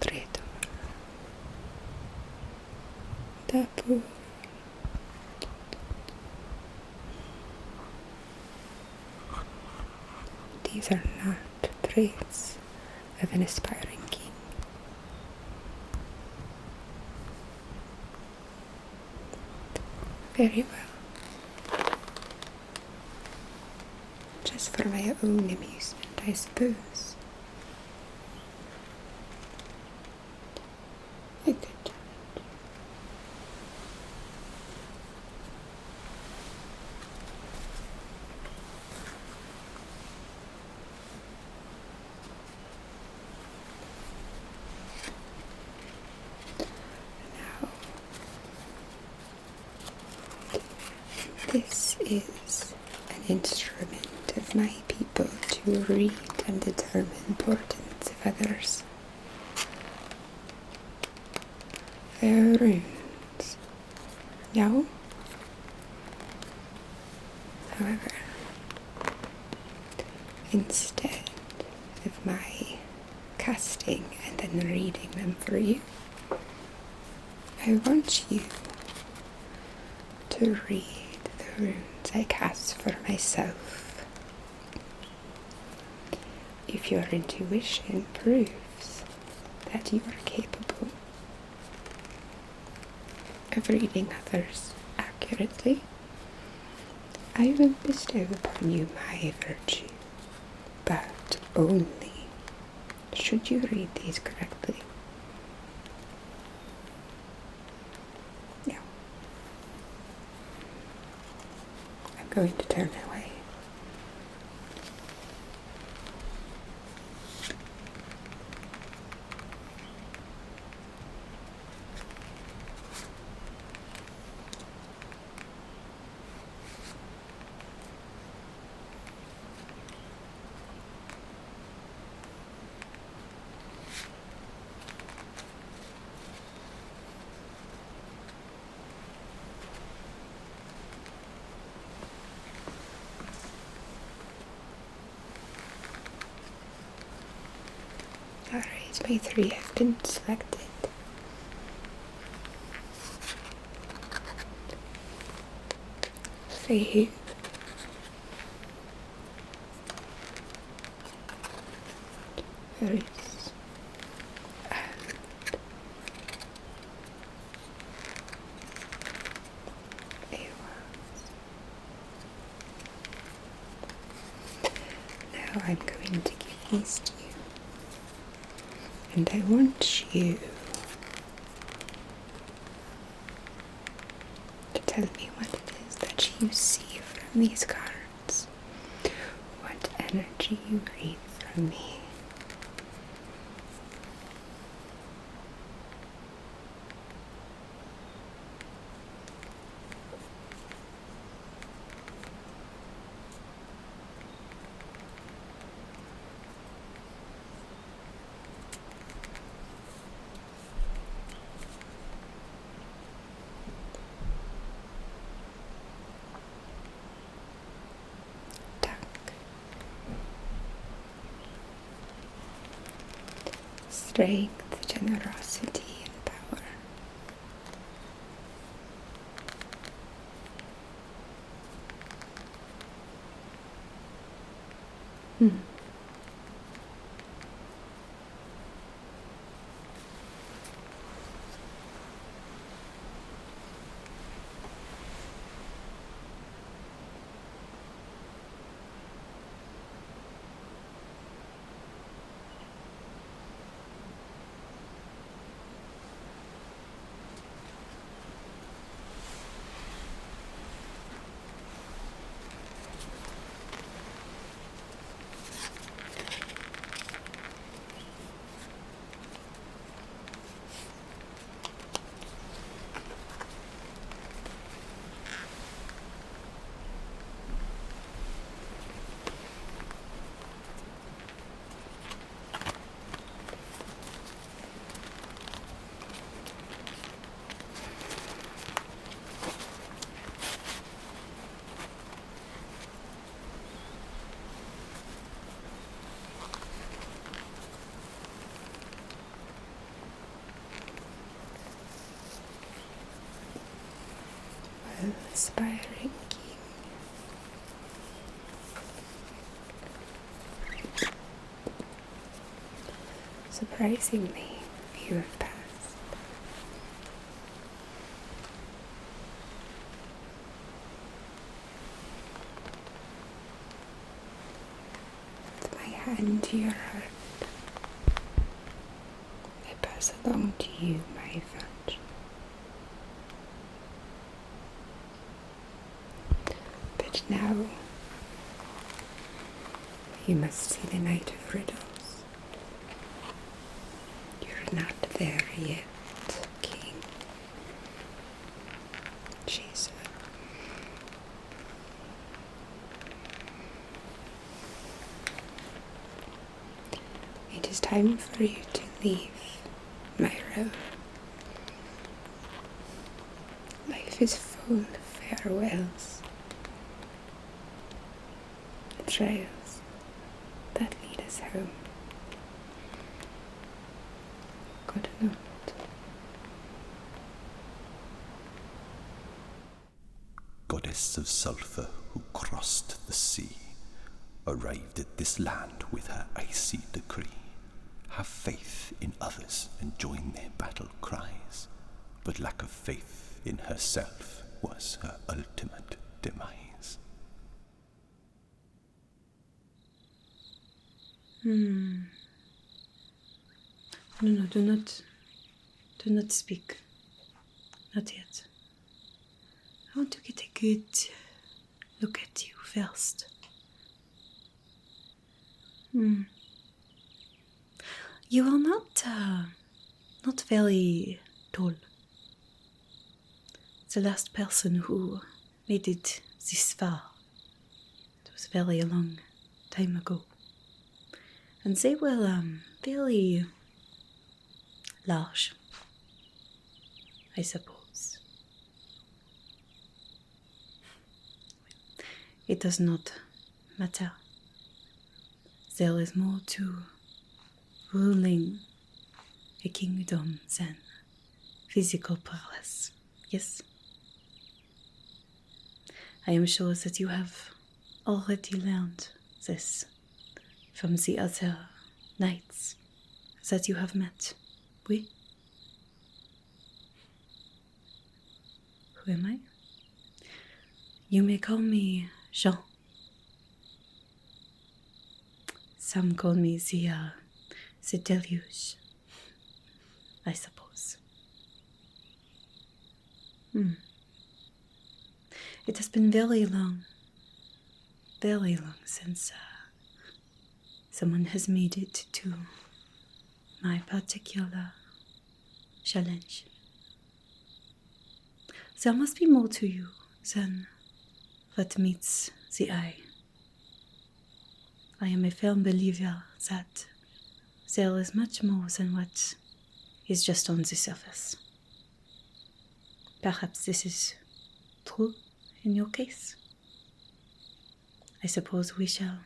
Streiter. Tapu. These are not traits of an aspiring king. Very well. Just for my own amusement, I suppose. I could. This is an instrument of my people to read and determine portents of others. They are runes. No? However, instead of my casting and then reading them for you, I want you to read the runes I cast for myself. If your intuition proves that you are capable of reading others accurately, I will bestow upon you my virtue. but only should you read these correctly. Yeah. I'm going to turn away. Alright, my 3 have been selected. Hywl. Virtuous. Now I'm going to give these to you. And I want you to tell me what it is that you see from these cards. What energy you read from me. Strength, generosity, and power. Aspiring king. Surprisingly, you have passed. With my hand to your heart, I pass along to you my virtue. But now, you must see the Knight of Riddles. You're not there yet, King. She said. It is time for you to leave my realm. Life is full of farewells, betrayals that lead us home. Good night. Goddess of sulphur who crossed the sea, arrived at this land with her icy decree. Have faith in others and join their battle cries, but lack of faith in herself was her ultimate demise. No, do not speak. Not yet. I want to get a good look at you first. You are not very tall. The last person who made it this far, it was very long time ago. And they were very large, I suppose. It does not matter. There is more to ruling a kingdom than physical prowess, yes? I am sure that you have already learned this from the other knights that you have met. Oui? Who am I? You may call me Jean. Some call me the deluge, I suppose. It has been very long since someone has made it to my particular challenge. There must be more to you than what meets the eye. I am a firm believer that there is much more than what is just on the surface. Perhaps this is true in your case. I suppose we shall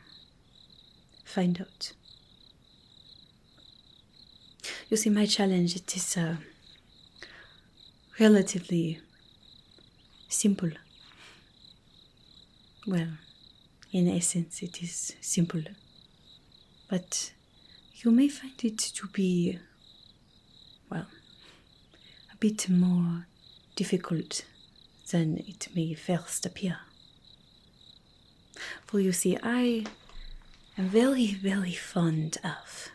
find out. You see, my challenge, it is relatively simple. Well, in essence, it is simple. But you may find it to be, well, a bit more difficult than it may first appear. For you see, I am very, very fond of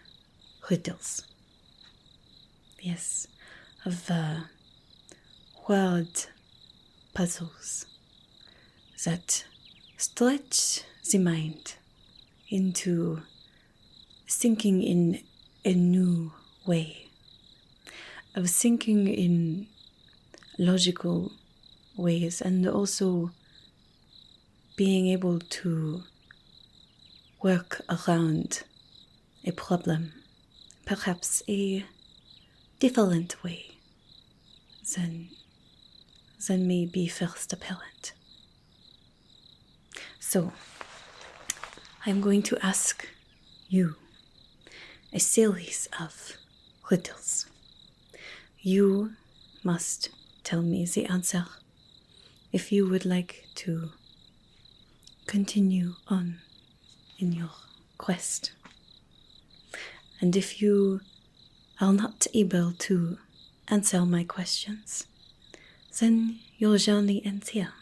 riddles. Yes, of word puzzles that stretch the mind into thinking in a new way, of thinking in logical ways, and also being able to work around a problem, perhaps a different way than may be first apparent. So, I'm going to ask you a series of riddles. You must tell me the answer if you would like to continue on in your quest. And if you are not able to answer my questions, then your journey ends here.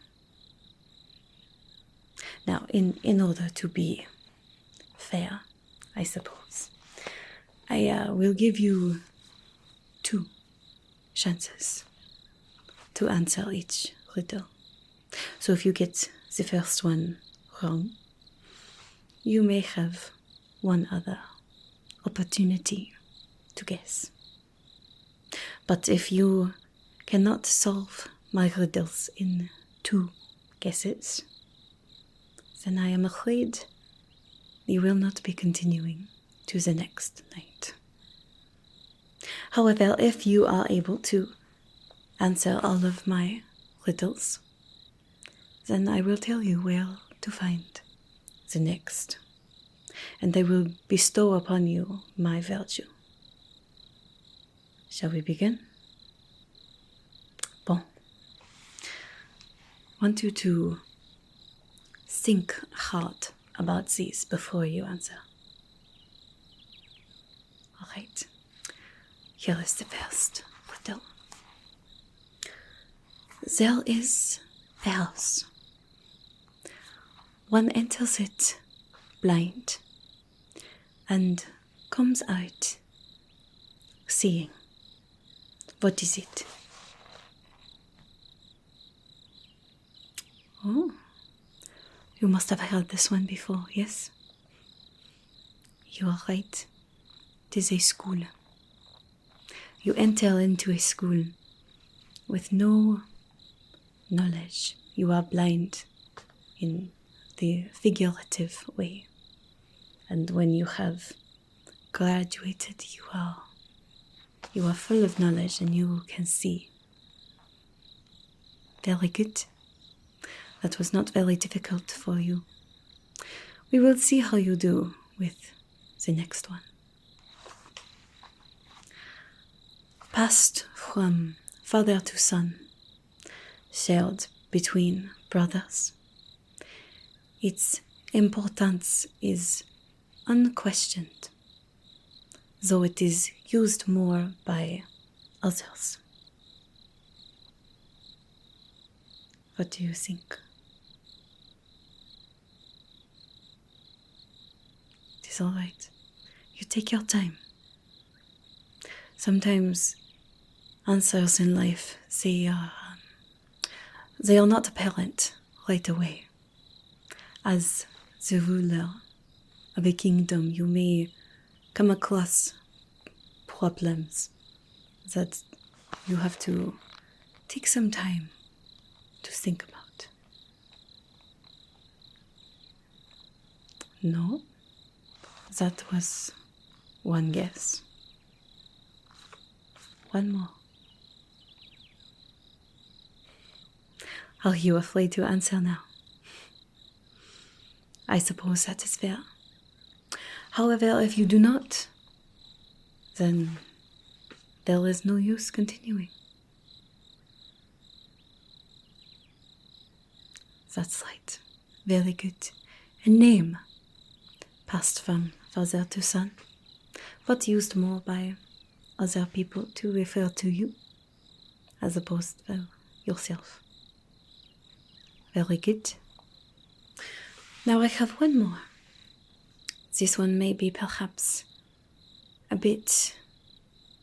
Now, in order to be fair, I suppose, I will give you 2 chances to answer each riddle. So if you get the first one wrong, you may have one other opportunity to guess. But if you cannot solve my riddles in 2 guesses, then I am afraid you will not be continuing to the next night. However, if you are able to answer all of my riddles, then I will tell you where to find the next, and I will bestow upon you my virtue. Shall we begin? Bon. I want you to think hard about these before you answer. All right. Here is the first riddle. There is a house. One enters it blind, and comes out seeing. What is it? Oh, you must have heard this one before, yes? You are right. It is a school. You enter into a school with no knowledge. You are blind in the figurative way. And when you have graduated, you are full of knowledge and you can see. Very good. That was not very difficult for you. We will see how you do with the next one. Passed from father to son, shared between brothers. Its importance is unquestioned, though it is used more by others. What do you think? It is all right. You take your time. Sometimes answers in life, they are not apparent right away. As the ruler of a kingdom, you may come across problems that you have to take some time to think about. No, that was one guess. One more. Are you afraid to answer now? I suppose that is fair. However, if you do not, then there is no use continuing. That's right. Very good. A name passed from father to son, but used more by other people to refer to you as opposed to yourself. Very good. Now I have one more. This one may be perhaps a bit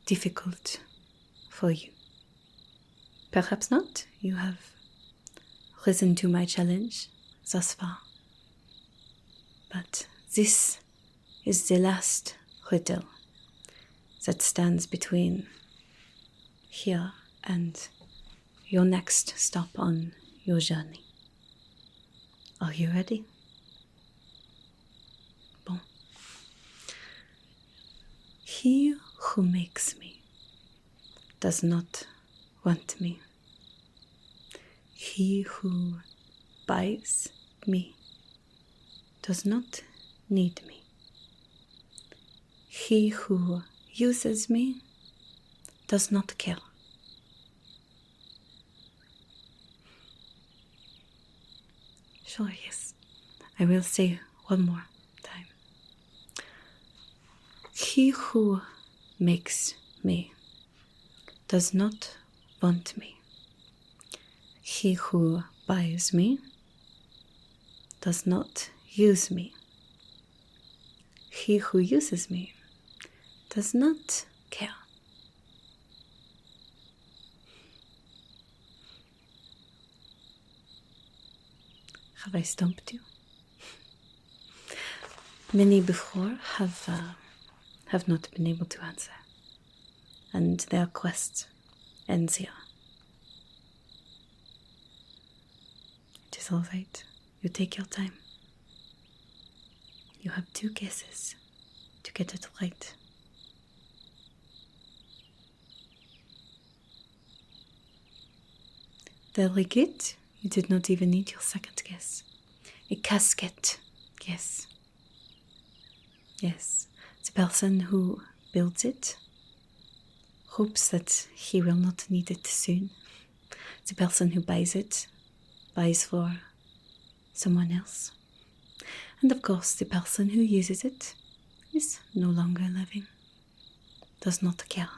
difficult for you. Perhaps not. You have risen to my challenge thus far. But this is the last riddle that stands between here and your next stop on your journey. Are you ready? Bon. He who makes me does not want me. He who buys me does not need me. He who uses me does not care. Sure, yes. I will say one more time. He who makes me does not want me. He who buys me does not use me. He who uses me does not care. Have I stumped you? Many before have not been able to answer, and their quest ends here. It is all right. You take your time. You have 2 guesses to get it right. Very good. You did not even need your second guess. A casket. Yes. Yes. The person who builds it hopes that he will not need it soon. The person who buys it buys for someone else. And of course, the person who uses it is no longer living, does not care.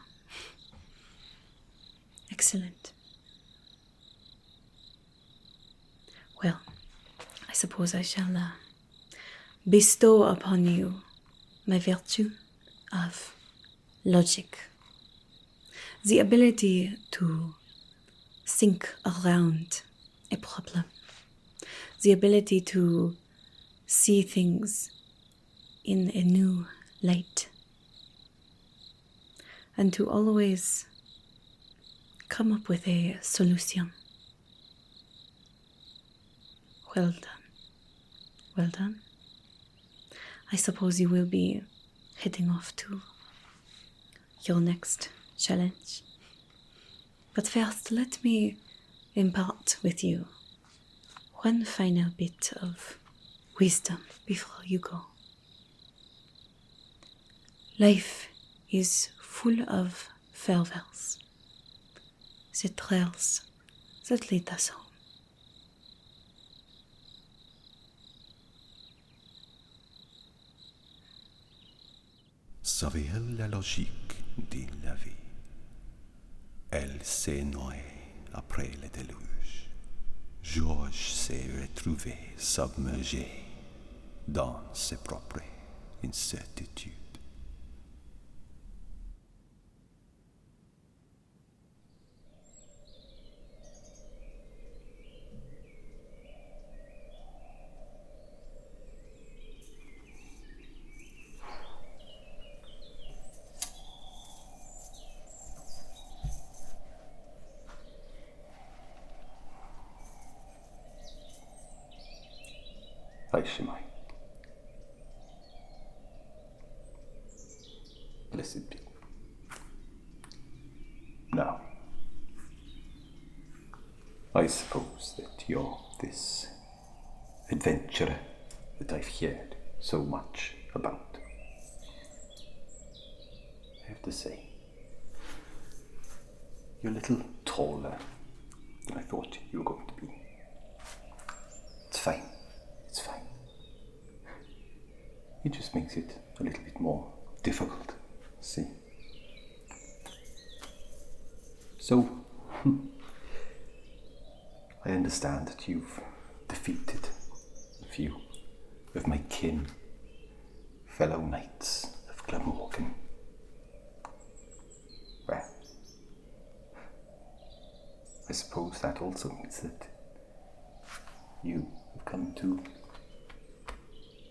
Excellent. Well, I suppose I shall bestow upon you my virtue of logic. The ability to think around a problem. The ability to see things in a new light. And to always come up with a solution. Well done. Well done. I suppose you will be heading off to your next challenge. But first, let me impart with you one final bit of wisdom before you go. Life is full of farewells, the trails that lead us home. Savez la logique de la vie. Elle s'est noyée après le déluge. Georges s'est retrouvé submergé dans ses propres incertitudes. Shemai. Blessed be. Now, I suppose that you're this adventurer that I've heard so much about. I have to say, you're a little taller than I thought you were going to be. It's fine. It's fine. It just makes it a little bit more difficult, see? So, I understand that you've defeated a few of my kin, fellow knights of Glamorgan. Well, I suppose that also means that you have come to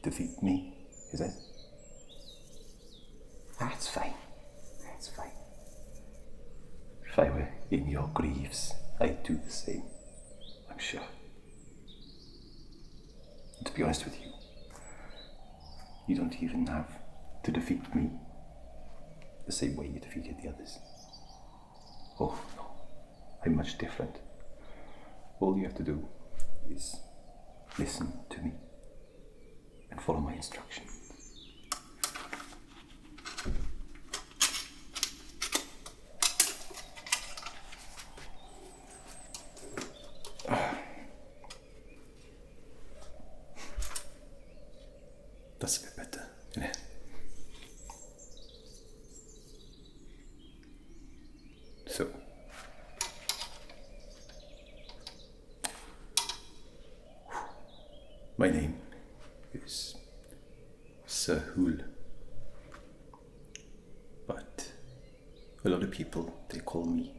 defeat me. Is it? That's fine. That's fine. If I were in your greaves, I'd do the same, I'm sure. And to be honest with you, you don't even have to defeat me the same way you defeated the others. Oh, no. I'm much different. All you have to do is listen to me and follow my instructions. That's a bit better, isn't it? So, my name is Sir Hywl, but a lot of people, they call me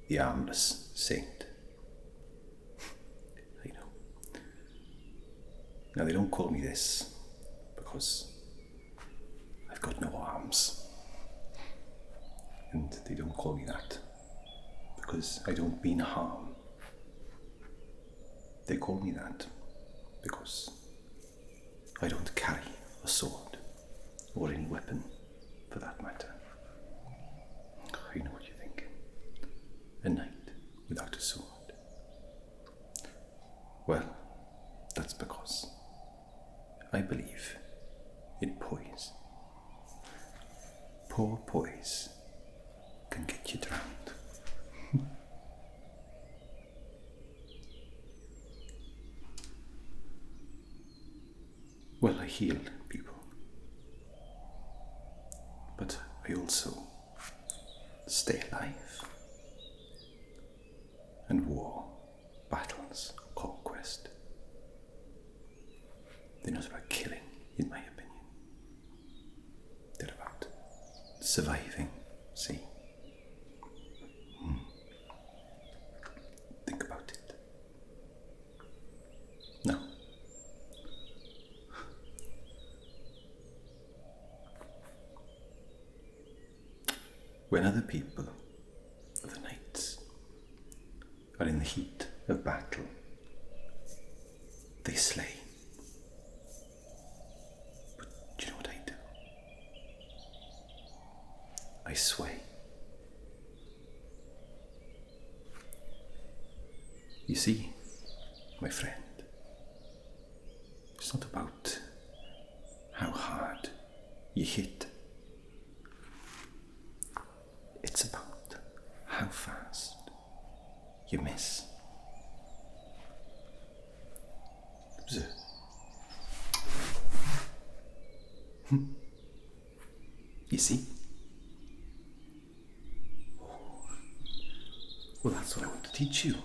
the Armless Saint. I know. Now, they don't call me this because I've got no arms. And they don't call me that because I don't mean harm. They call me that because I don't carry a sword or any weapon for that matter. I know what you're thinking. A knight without a sword. Well, that's because I believe in poise. Poor poise can get you drowned. Well, I heal people, but I also stay alive. And war, battles, conquest, they're not about killing, in my opinion. surviving, see? Think about it. Now, when other people of the knights are in the heat of battle, they slay. But do you know what I do? I sway. You see, my friend, it's not about how hard you hit. It's about how fast you miss. Observe. You see? Well, that's what I want to teach you.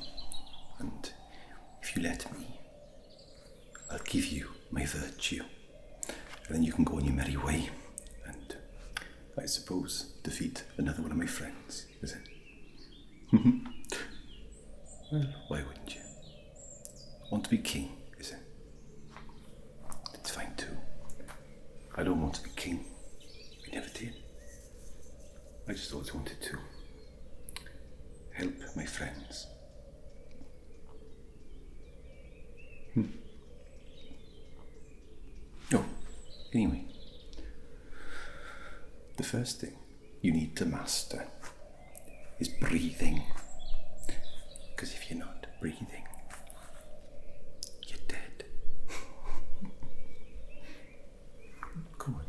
And if you let me, I'll give you my virtue. And then you can go on your merry way and, I suppose, defeat another one of my friends, is it? Well, why wouldn't you? Want to be king, is it? It's fine too. I don't want to be king. We never did. I just always wanted to help my friends. Oh, anyway, the first thing you need to master is breathing. Because if you're not breathing, you're dead. Come on.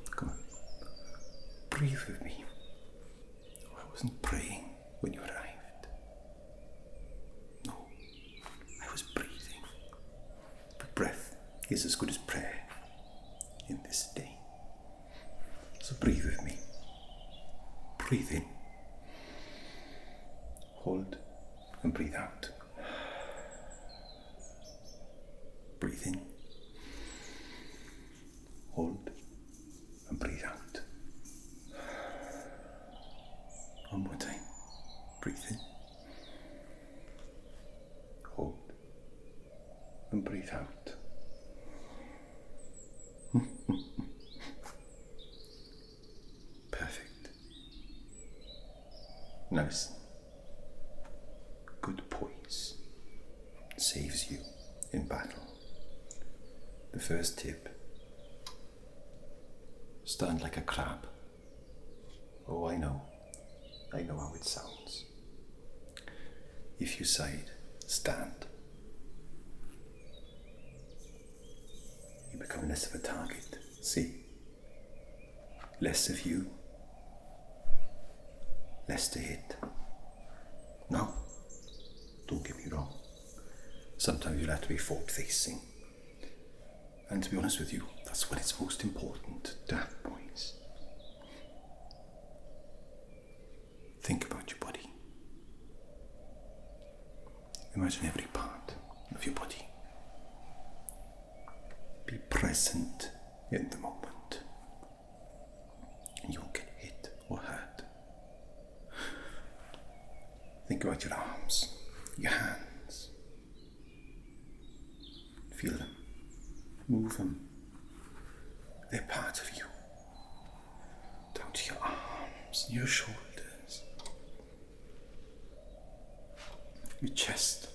Breathe with me. Oh, I wasn't praying when you arrived. No, I was breathing. But breath is as good as prayer in this day. So breathe with me. Breathe in. Hold and breathe out. Breathe in. Hold and breathe out. One more time. Breathe in. Hold and breathe out. Perfect. Now listen. Good poise saves you in battle. The first tip: stand like a crab. Oh, I know how it sounds. If you side, stand, you become less of a target. See? Less of you, less to hit. No, don't get me wrong. Sometimes you'll have to be forward-facing. And to be honest with you, that's when it's most important to have poise. Think about your body. Imagine every part of your body. Be present in the moment. And you won't get hit or hurt. Think about your arms, your hands. Feel them. Move them. They're part of you. Down to your arms, your shoulders, your chest,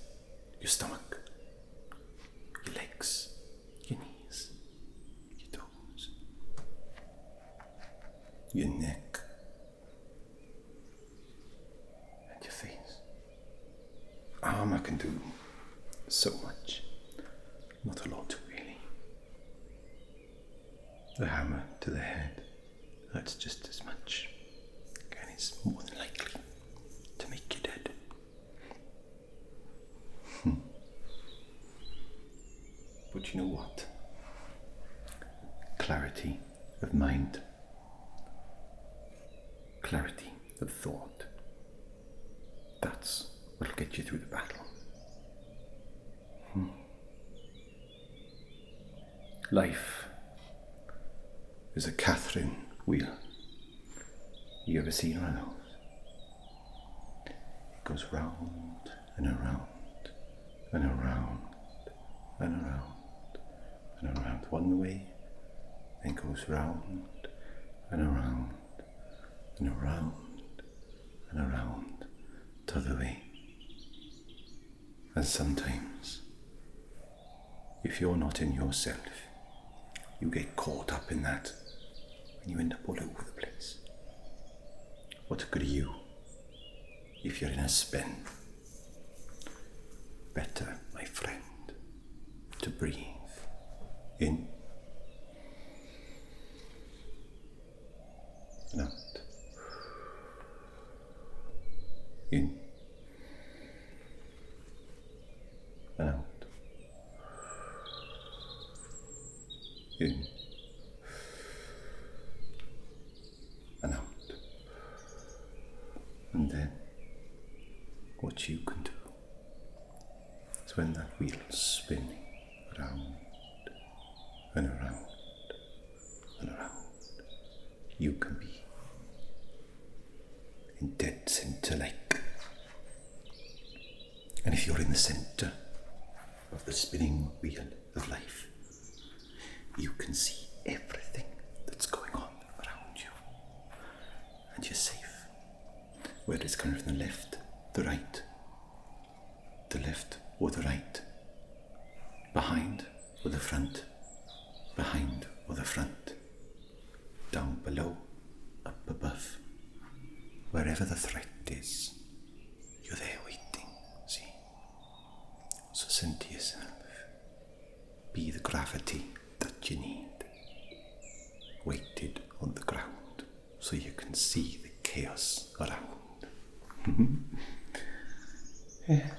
your stomach, your legs, your knees, your toes, your neck, and your face. Armor can do so much. Not a lot, really. The hammer to the head hurts just as much, and it's more than likely to make you dead. But you know what? Clarity of mind, clarity of thought, that's what'll get you through the battle. Life is a Catherine wheel. You ever seen one of those? It goes round and around and around and around and around one way, then goes round and around and around and around t'other way. And sometimes, if you're not in yourself, you get caught up in that and you end up all over the place. What good are you if you're in a spin? Better, my friend, to breathe in and out. In and out. In and out. And then what you can do is when that wheel's spinning around and around and around, you can be in dead centre like. And if you're in the centre of the spinning wheel of life, you can see everything that's going on around you. And you're safe. Whether it's coming from the left, the left or the right, behind or the front, behind or the front, down below, up above, wherever the threat is, you're there waiting, see? So send to yourself, be the gravity that you need, weighted on the ground so you can see the chaos around. Yeah.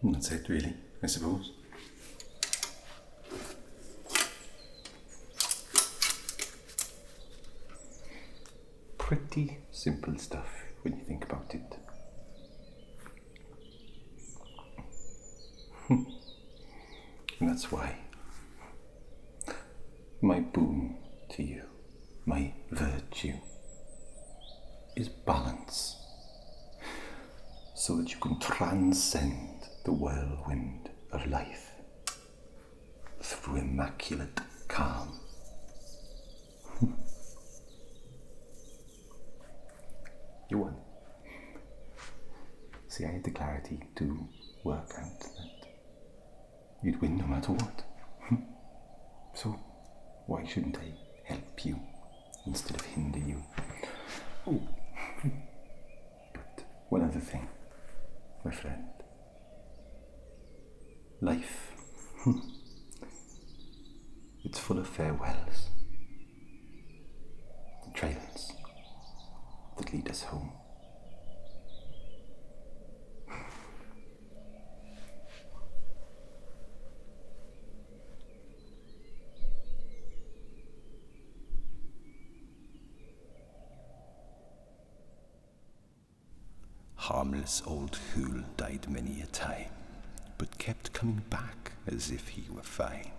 And that's it really, I suppose. Pretty simple stuff when you think about it. And that's why my boon to you, my virtue, is balance, so that you can transcend the whirlwind of life through immaculate calm. You won. See, I had the clarity to work out that you'd win no matter what. So why shouldn't I help you instead of hinder you? Oh, but one other thing, my friend. Life, it's full of farewells, the trails that lead us home. Harmless old Hywl died many a time, but kept coming back as if he were fine,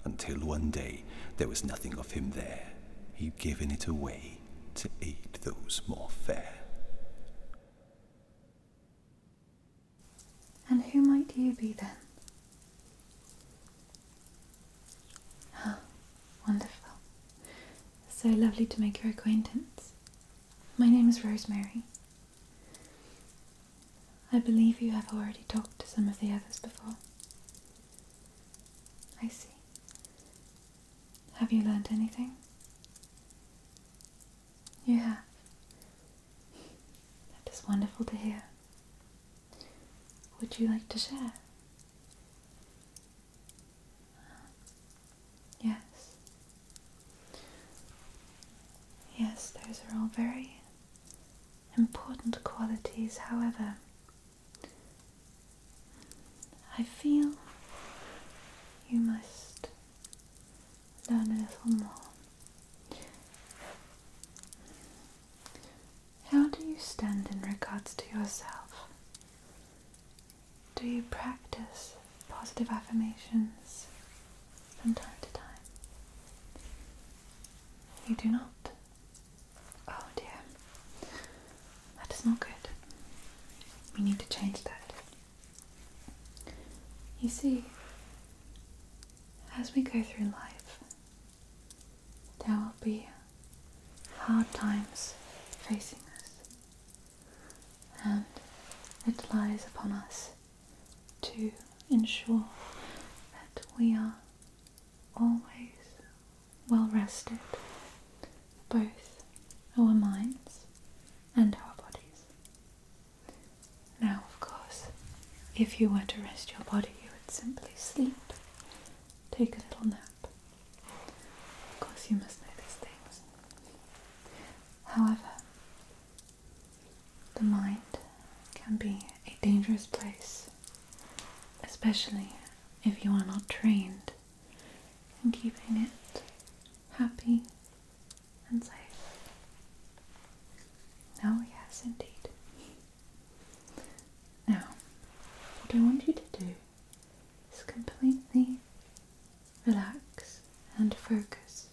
until one day there was nothing of him there. He'd given it away to aid those more fair. And who might you be then? Ah, wonderful. So lovely to make your acquaintance. My name is Rosemary. I believe you have already talked to some of the others before. I see. Have you learnt anything? You have. That is wonderful to hear. Would you like to share? Yes. Yes, those are all very important qualities. However, I feel you must learn a little more. How do you stand in regards to yourself? Do you practice positive affirmations from time to time? You do not. see, as we go through life, there will be hard times facing us, and it lies upon us to ensure that we are always well rested, both our minds and our bodies. Now, of course, if you were to rest your body, you would simply sleep, take a little nap. Of course, you must know these things. However, the mind can be a dangerous place, especially if you are not trained in keeping it happy and safe. Oh yes, indeed. Now, what I want you to do is completely relax and focus,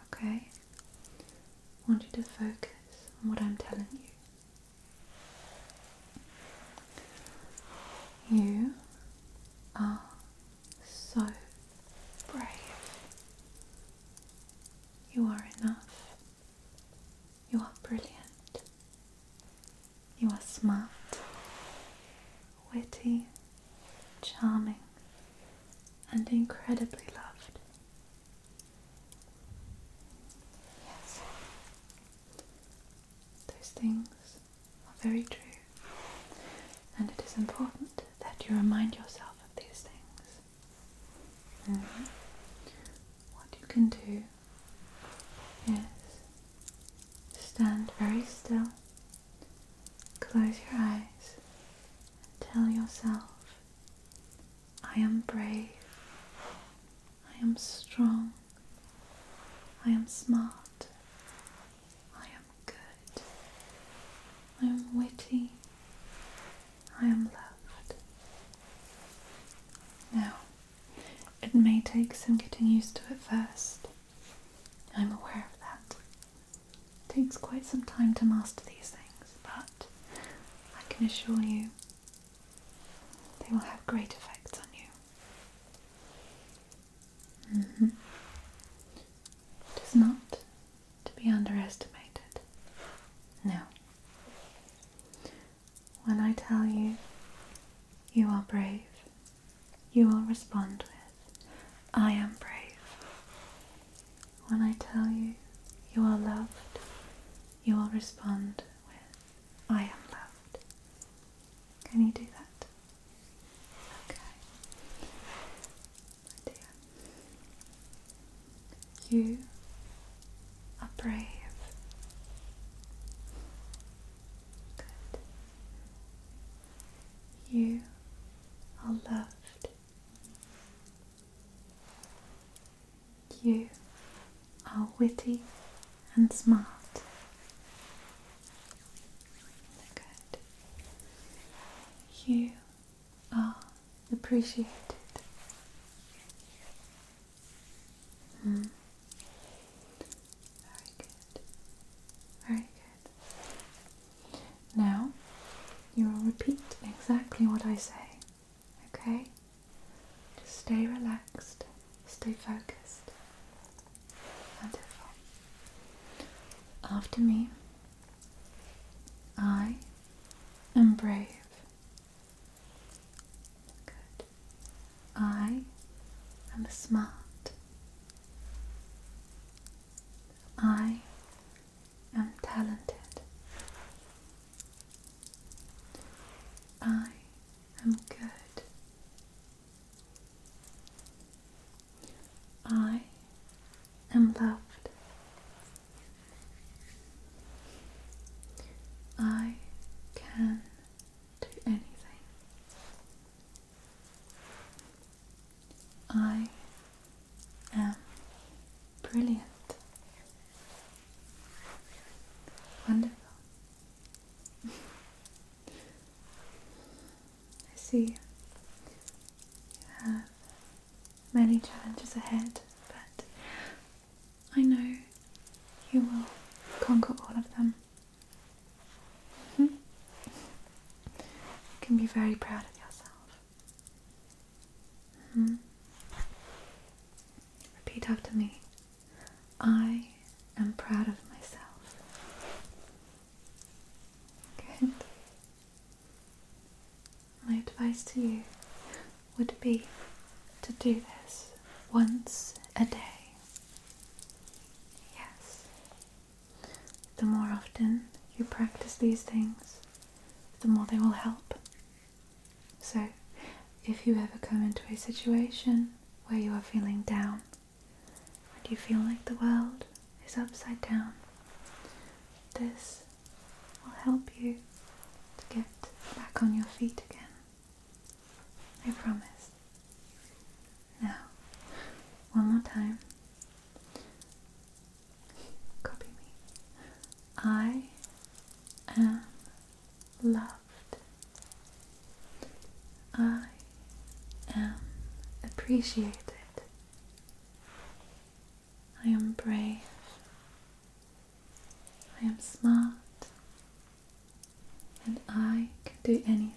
okay? I want you to focus on what I'm telling you. You are so brave. You are enough. You are brilliant. You are smart, witty, charming, and incredibly loved. Yes, those things are very true, and it is important that you remind yourself of these things. What you can do is stand very still, close your eyes, and tell yourself, I am brave, I am strong, I am smart, I am good, I am witty, I am loved. Now, it may take some getting used to at first. I'm aware of that. It takes quite some time to master these things, but I can assure you they will have great effects on you. It is not to be underestimated. Now, when I tell you you are brave, you will respond with, I am brave. When I tell you you are loved, you will respond with, I am loved. Can you do that? Okay. My dear. You are brave. Good. You are loved. You are witty and smart. Good. You are appreciated. Very good. Very good. Now, you will repeat exactly what I say, okay? Just stay relaxed, stay focused. Wonderful. After me, I am brave. Good. I am smart. I am talented. I am good. I am loved. I can do anything. I am brilliant. Wonderful. I see you have many challenges ahead, but I know you will conquer all of them. You can be very proud of yourself. I am proud of myself. Good. My advice to you would be to do this once a day. Yes. The more often you practice these things, the more they will help. So, if you ever come into a situation where you are feeling down, and you feel like the world is upside down, this will help you to get back on your feet again. I promise. Now, one more time. Copy me. I am loved. I am appreciated. I am brave. I am smart. And I can do anything.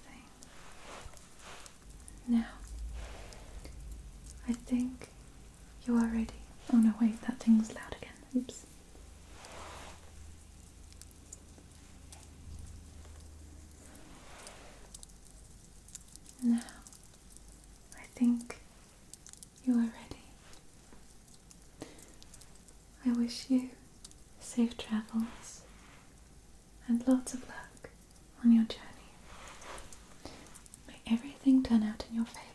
Now, I think you are ready. Oh no, wait, that thing's loud again. Oops. Now, I think you are ready. I wish you safe travels and lots of luck on your journey. May everything turn out in your favor.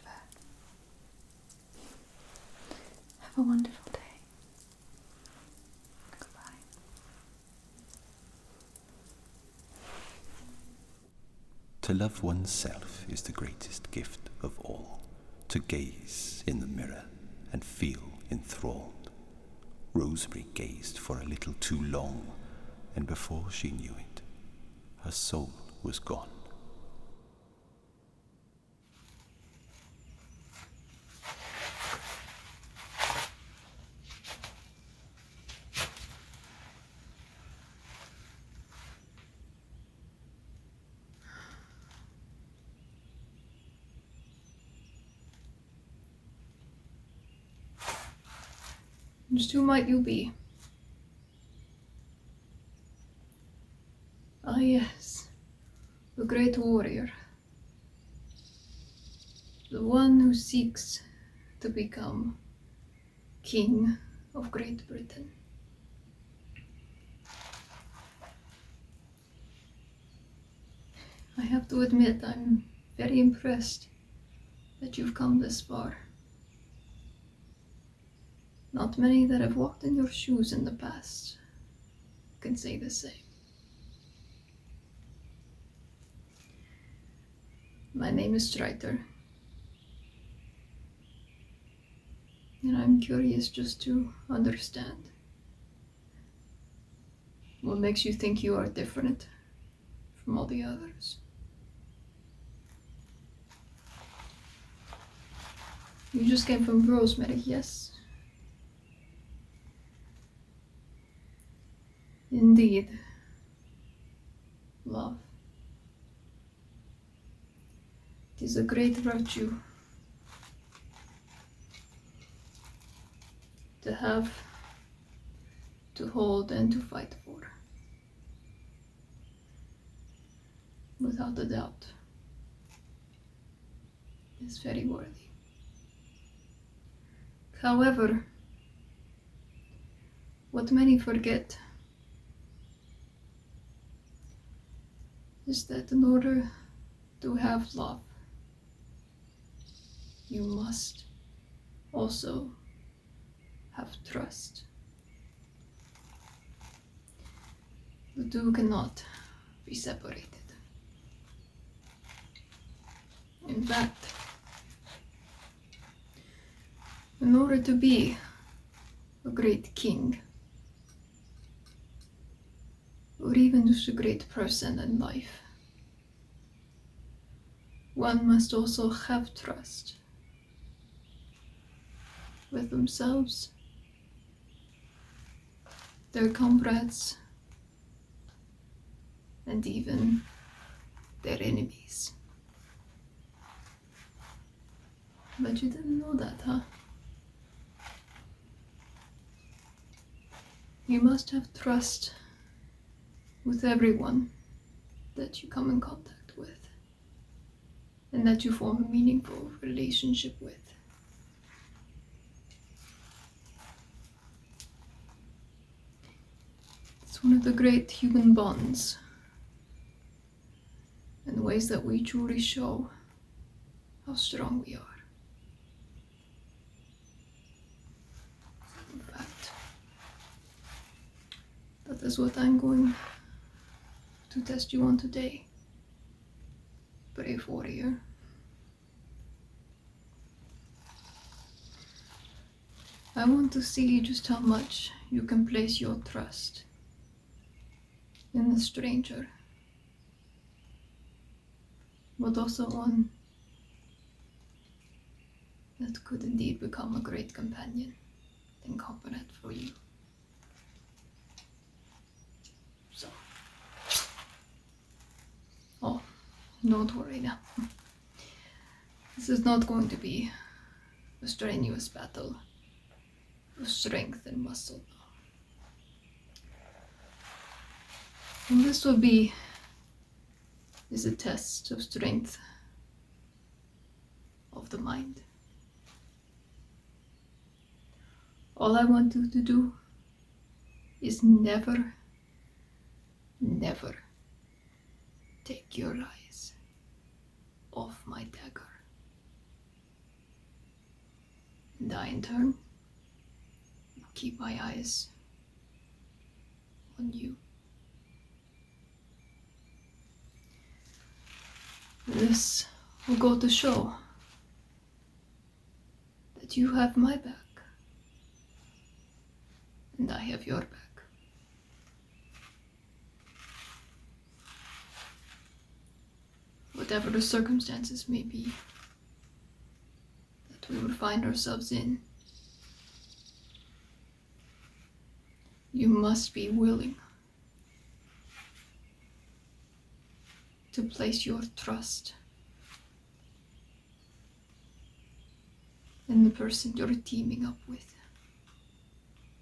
Have a wonderful day. Goodbye. To love oneself is the greatest gift of all. To gaze in the mirror and feel enthralled. Rosemary gazed for a little too long, and before she knew it, her soul was gone. Just who might you be? Ah yes, the great warrior. The one who seeks to become King of Great Britain. I have to admit, I'm very impressed that you've come this far. Not many that have walked in your shoes in the past can say the same. My name is Streiter, and I'm curious just to understand. What makes you think you are different from all the others? You just came from Rosemary, yes? Indeed. Love. It is a great virtue to have, to hold, and to fight for. Without a doubt. It's very worthy. However, what many forget is that in order to have love, you must also have trust. The two cannot be separated. In fact, in order to be a great king, or even just a great person in life, one must also have trust with themselves, their comrades, and even their enemies. But you didn't know that, huh? You must have trust with everyone that you come in contact with and that you form a meaningful relationship with. It's one of the great human bonds and ways that we truly show how strong we are. In fact, that is what I'm going to test you on today, brave warrior. I want to see just how much you can place your trust in the stranger, but also one that could indeed become a great companion and competent for you. So, oh, don't worry now. This is not going to be a strenuous battle of strength and muscle. And this will be a test of strength of the mind. All I want you to do is never, never take your eyes off my dagger. And I, in turn, keep my eyes on you. This will go to show that you have my back and I have your back. Whatever the circumstances may be that we would find ourselves in, you must be willing to place your trust in the person you're teaming up with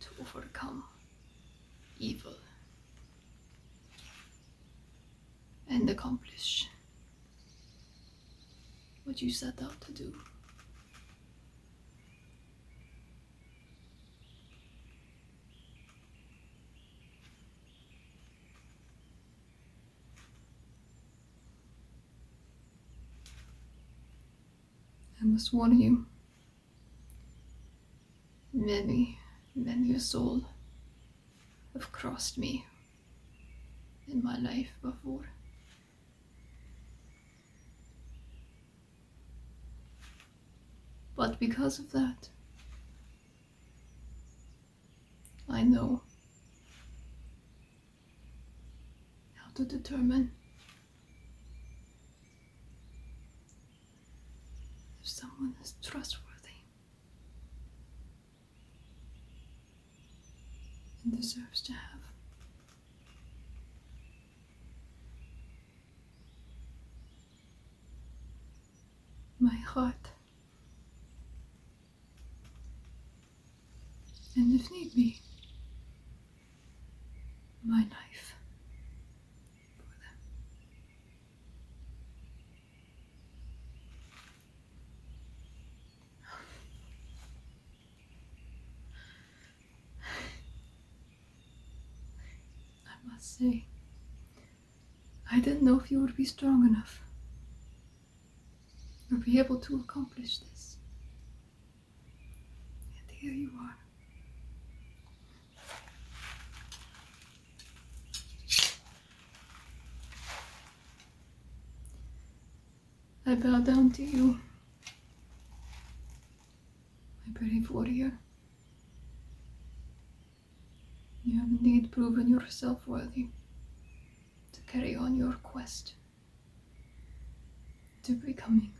to overcome evil and accomplish what you set out to do. I must warn you, many a soul have crossed me in my life before. But because of that, I know how to determine if someone is trustworthy and deserves to have my heart, and if need be, my life for them. I must say, I didn't know if you would be strong enough or be able to accomplish this. Yet here you are. I bow down to you, my brave warrior. You have indeed proven yourself worthy to carry on your quest to becoming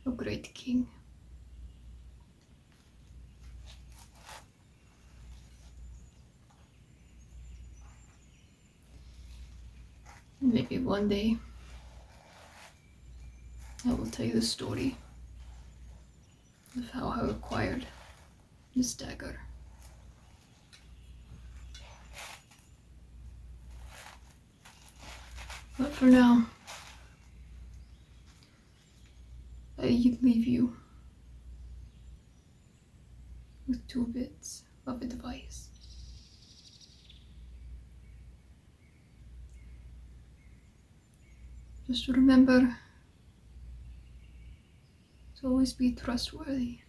a great king. Maybe one day I will tell you the story of how I acquired this dagger. But for now, I leave you with 2 bits of advice. Just remember to always be trustworthy,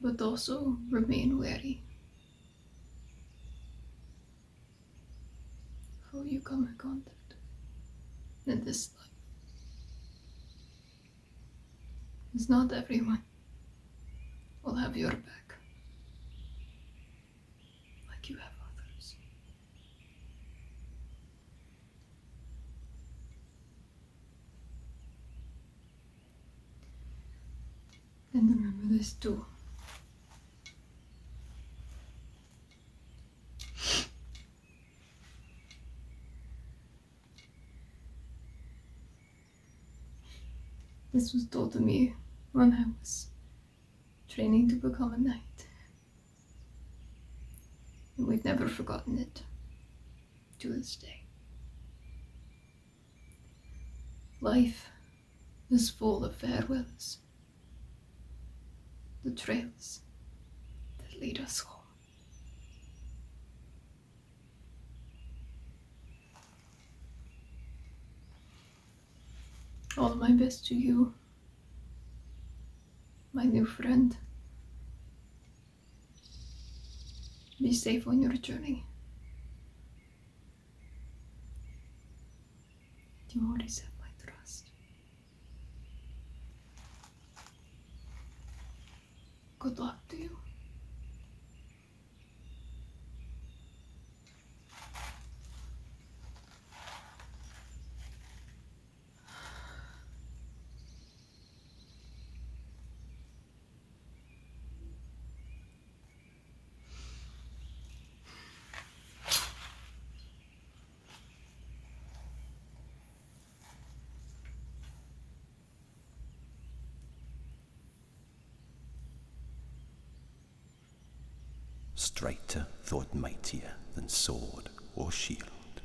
but also remain wary. Who you come in contact in this life. It's not everyone will have your back like you have others. And remember this too. This was told to me when I was training to become a knight. And we've never forgotten it to this day. Life is full of farewells. The trails that lead us home. All my best to you, my new friend. Be safe on your journey. You always have my trust. Good luck to you. Streiter thought mightier than sword or shield,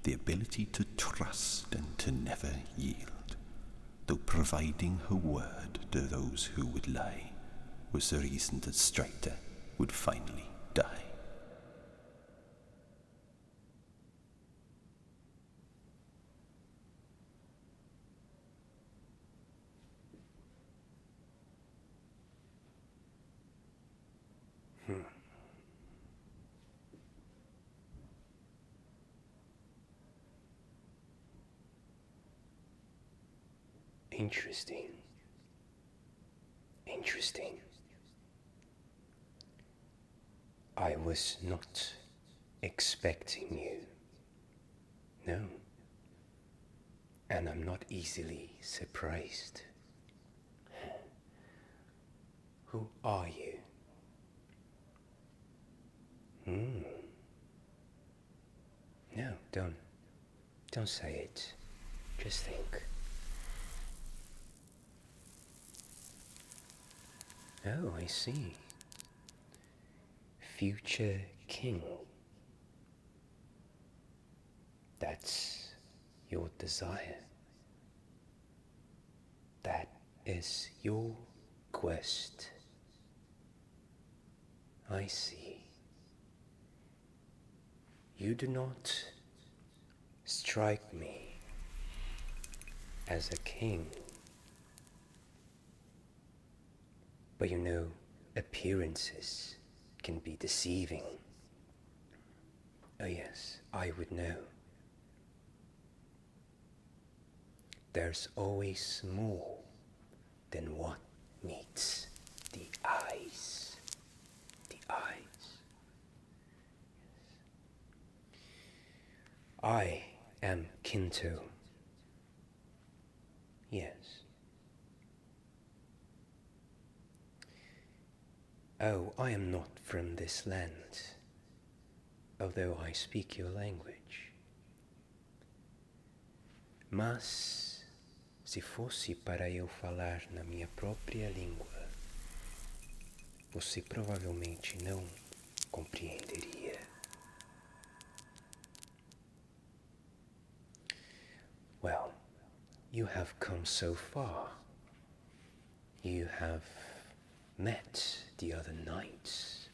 the ability to trust and to never yield, though providing her word to those who would lie, was the reason that Streiter would finally die. Interesting. I was not expecting you. No. And I'm not easily surprised. Who are you? No, don't say it. Just think. Oh, I see. Future king. That's your desire. That is your quest. I see. You do not strike me as a king. But you know, appearances can be deceiving. Oh yes, I would know. There's always more than what meets the eyes. The eyes. I am Quinto. Yes. Oh, I am not from this land, although I speak your language. Mas, se fosse para eu falar na minha própria língua, você provavelmente não compreenderia. you have come so far. You have met the other knights.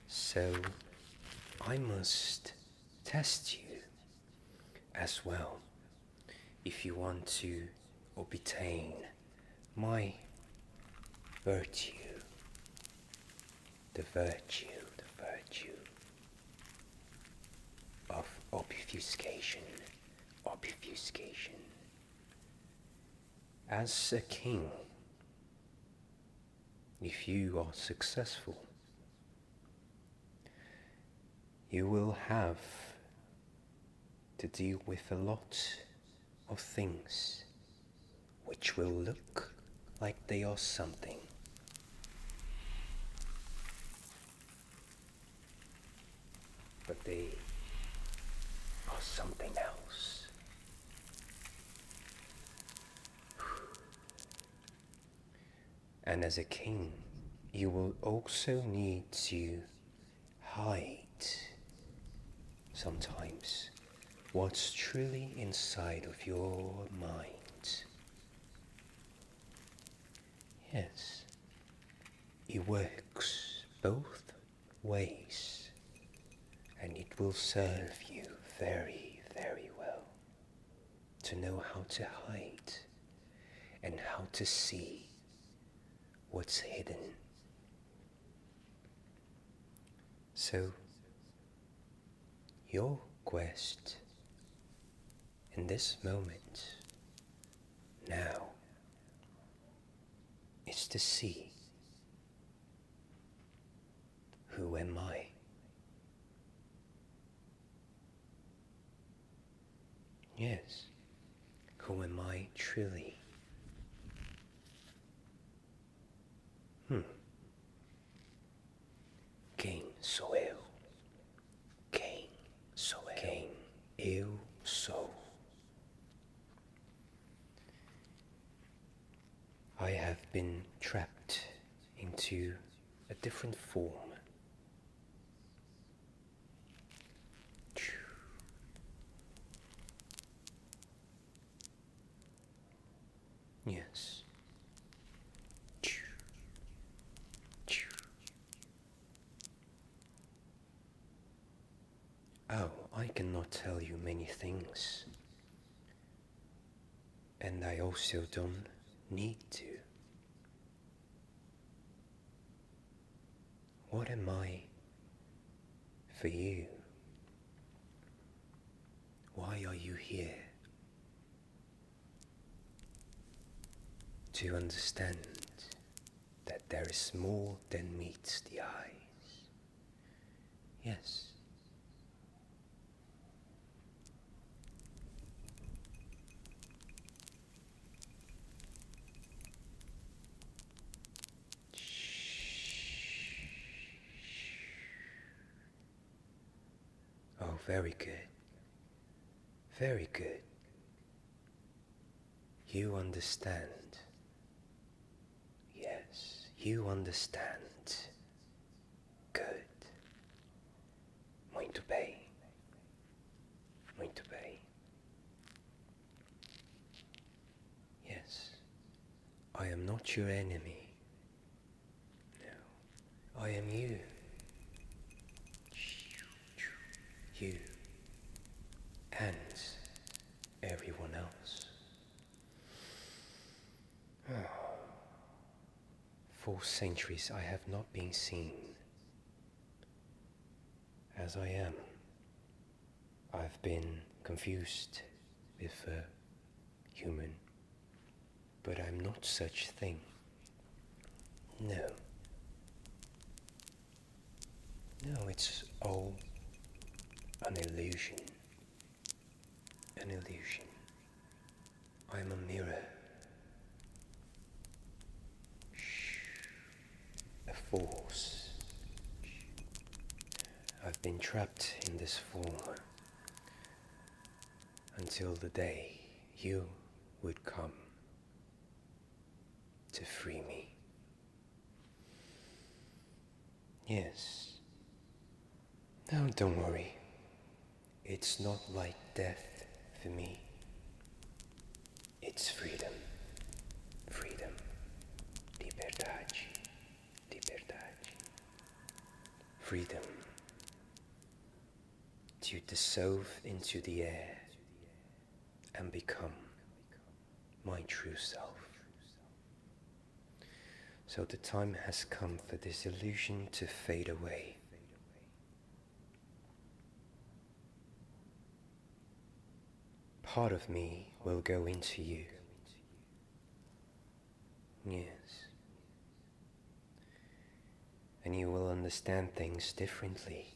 So I must test you as well if you want to obtain my virtue. The virtue of obfuscation. As a king, if you are successful, you will have to deal with a lot of things which will look like they are something. But they are something else. And as a king, you will also need to hide sometimes what's truly inside of your mind. Yes, it works both ways, and it will serve you very, very well to know how to hide and how to see what's hidden. So, your quest in this moment now is to see, who am I? Yes, who am I truly? King Soel. King Eu Sou. I have been trapped into a different form. Yes. Oh, I cannot tell you many things. And I also don't need to. What am I for you? Why are you here? To understand that there is more than meets the eyes. Yes. Oh, very good. Very good. You understand. Yes, you understand. Good. Muito bem. Muito bem. Yes, I am not your enemy. No, I am you. You and everyone else. For centuries I have not been seen as I am. I've been confused with a human, but I'm not such thing. No. No, it's all an illusion. An illusion. I'm a mirror. A force. I've been trapped in this form until the day you would come to free me. Yes. Now don't worry. It's not like death For me, it's freedom. Freedom. Liberdade. Liberdade. Freedom to dissolve into the air and become my true self. So the time has come for this illusion to fade away. Part of me will go into you. Yes. And you will understand things differently,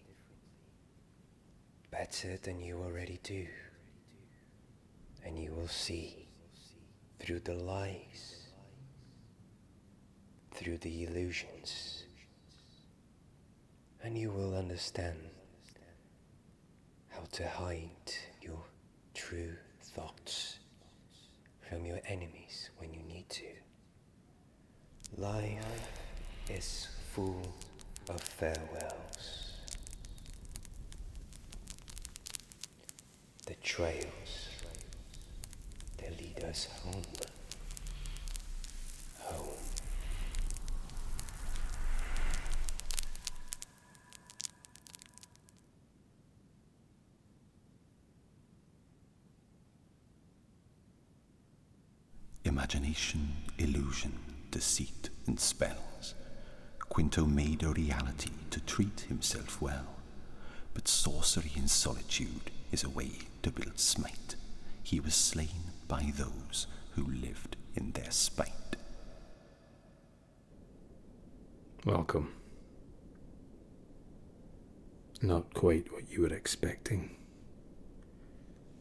better than you already do. And you will see through the lies, through the illusions, and you will understand how to hide your true thoughts from your enemies when you need to. Life is full of farewells. The trails, they lead us home. Home. Imagination, illusion, deceit, and spells. Quinto made a reality to treat himself well. But sorcery in solitude is a way to build smite. He was slain by those who lived in their spite. Welcome. Not quite what you were expecting.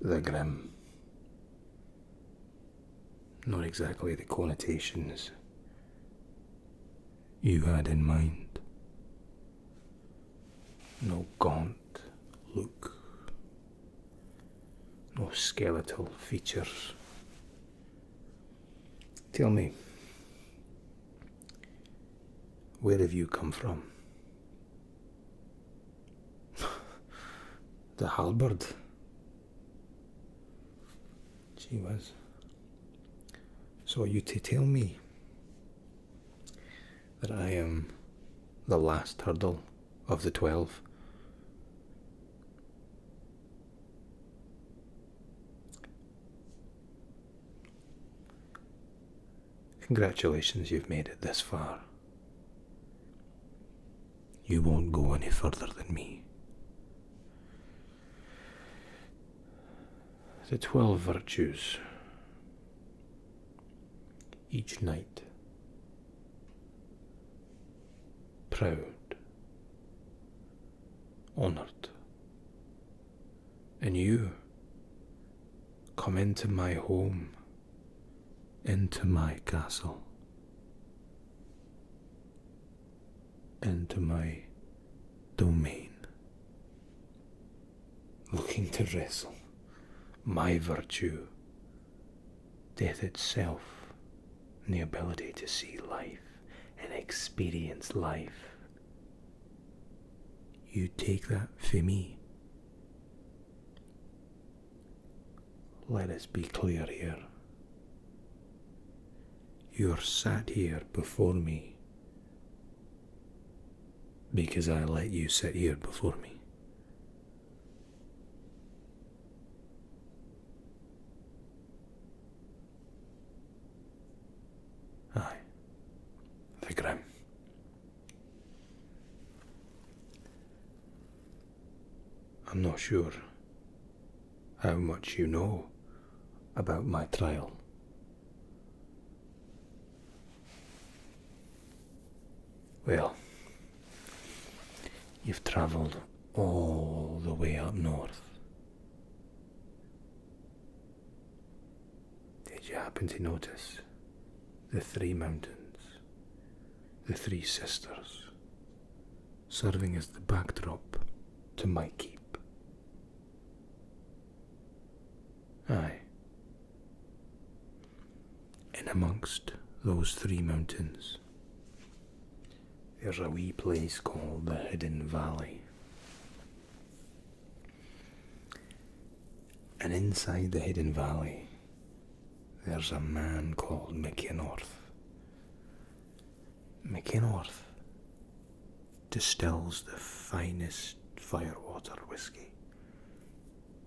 The grim. Not exactly the connotations you had in mind. No gaunt look. No skeletal features. Tell me, where have you come from? The halberd. Gee whiz. So are you to tell me that I am the last hurdle of the 12? Congratulations, you've made it this far. You won't go any further than me. The 12 virtues. Each night, proud, honoured, and you come into my home, into my castle, into my domain, looking to wrestle my virtue, death itself, and the ability to see life and experience life. You take that for me. Let us be clear here. You're sat here before me because I let you sit here before me. Aye, the grim. I'm not sure how much you know about my trial. Well, you've travelled all the way up north. Did you happen to notice the 3 mountains, the 3 sisters, serving as the backdrop to my keep? Aye. In amongst those 3 mountains, there's a wee place called the Hidden Valley. And inside the hidden valley, there's a man called McKinnorth. McKinnorth distills the finest firewater whiskey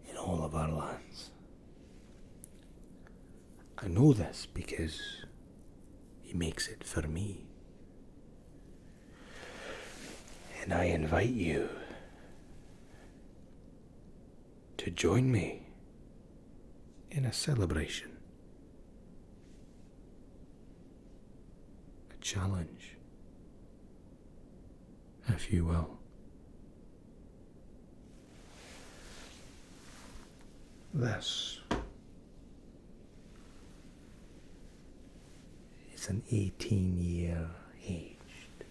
in all of our lands. I know this because he makes it for me. And I invite you to join me in a celebration, a challenge, if you will. This is an 18-year aged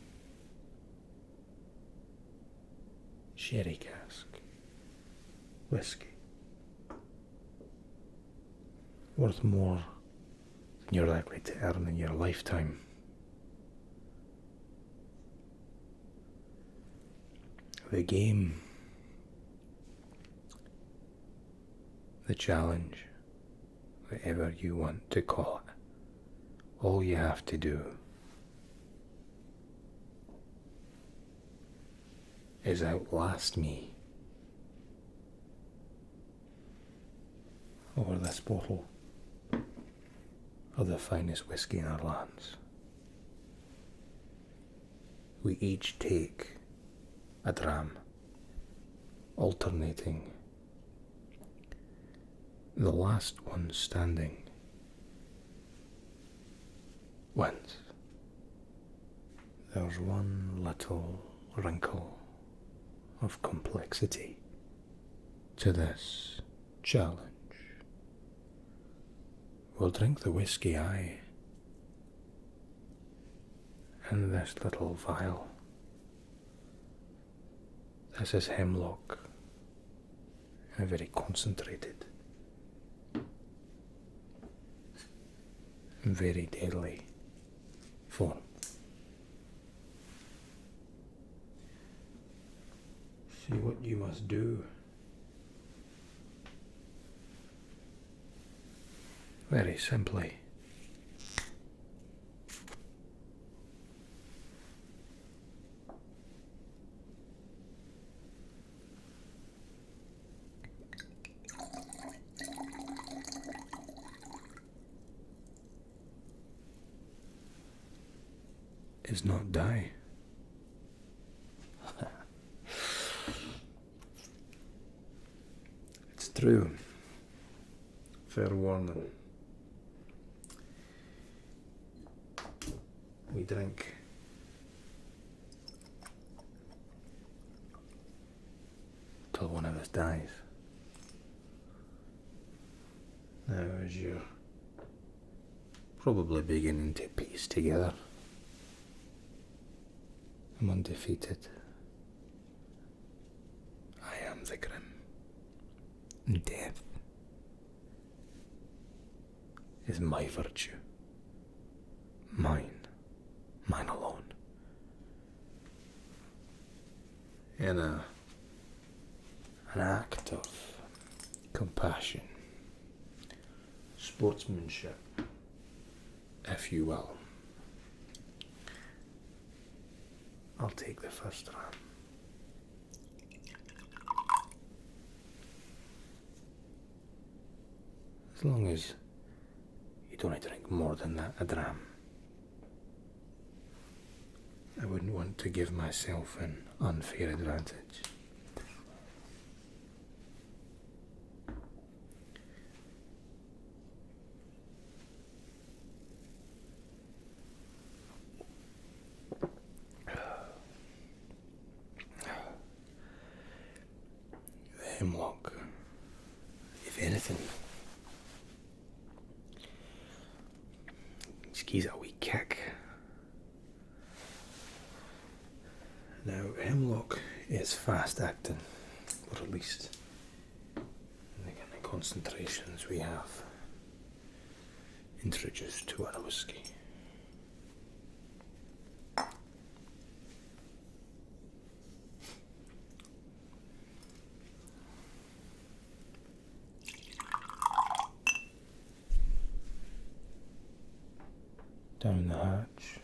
sherry cask whiskey, worth more than you're likely to earn in your lifetime. The game, the challenge, whatever you want to call it, all you have to do is outlast me over this bottle of the finest whiskey in our lands. We each take a dram, alternating. The last one standing wins. There's one little wrinkle of complexity to this challenge. We'll drink the whiskey, aye, in this little vial. This is hemlock in a very concentrated and very deadly form. See what you must do. Very simply, is not die. It's true. Fair warning. We drink till one of us dies. Now, as you're probably beginning to piece together, I'm undefeated. I am the Grim. And death is my virtue. Mine alone. In an act of compassion, sportsmanship, if you will, I'll take the first round. As long as you don't drink more than that, a dram. I wouldn't want to give myself an unfair advantage. The hemlock, if anything, gives a wee kick. Now, hemlock is fast acting, or at least in the kind of concentrations we have introduced to our whiskey. down the hatch.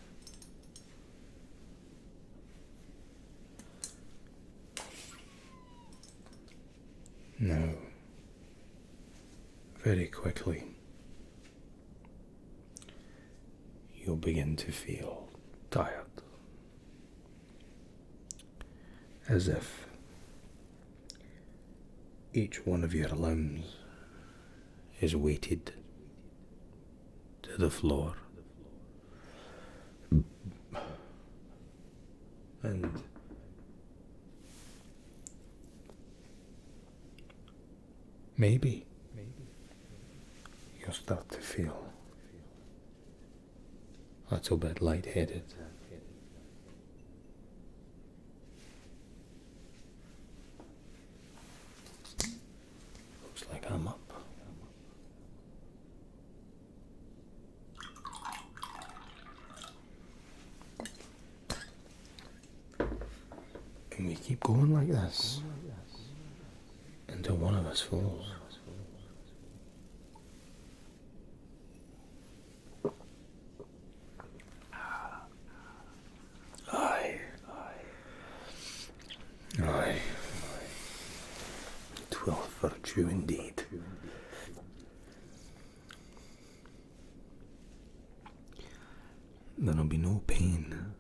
Now, very quickly, you'll begin to feel tired, as if each one of your limbs is weighted to the floor, and maybe you'll start to feel a little bit lightheaded. Looks like I'm up. And we keep going like this until one of us falls. Aye. 'Twill virtue indeed. There'll be no pain,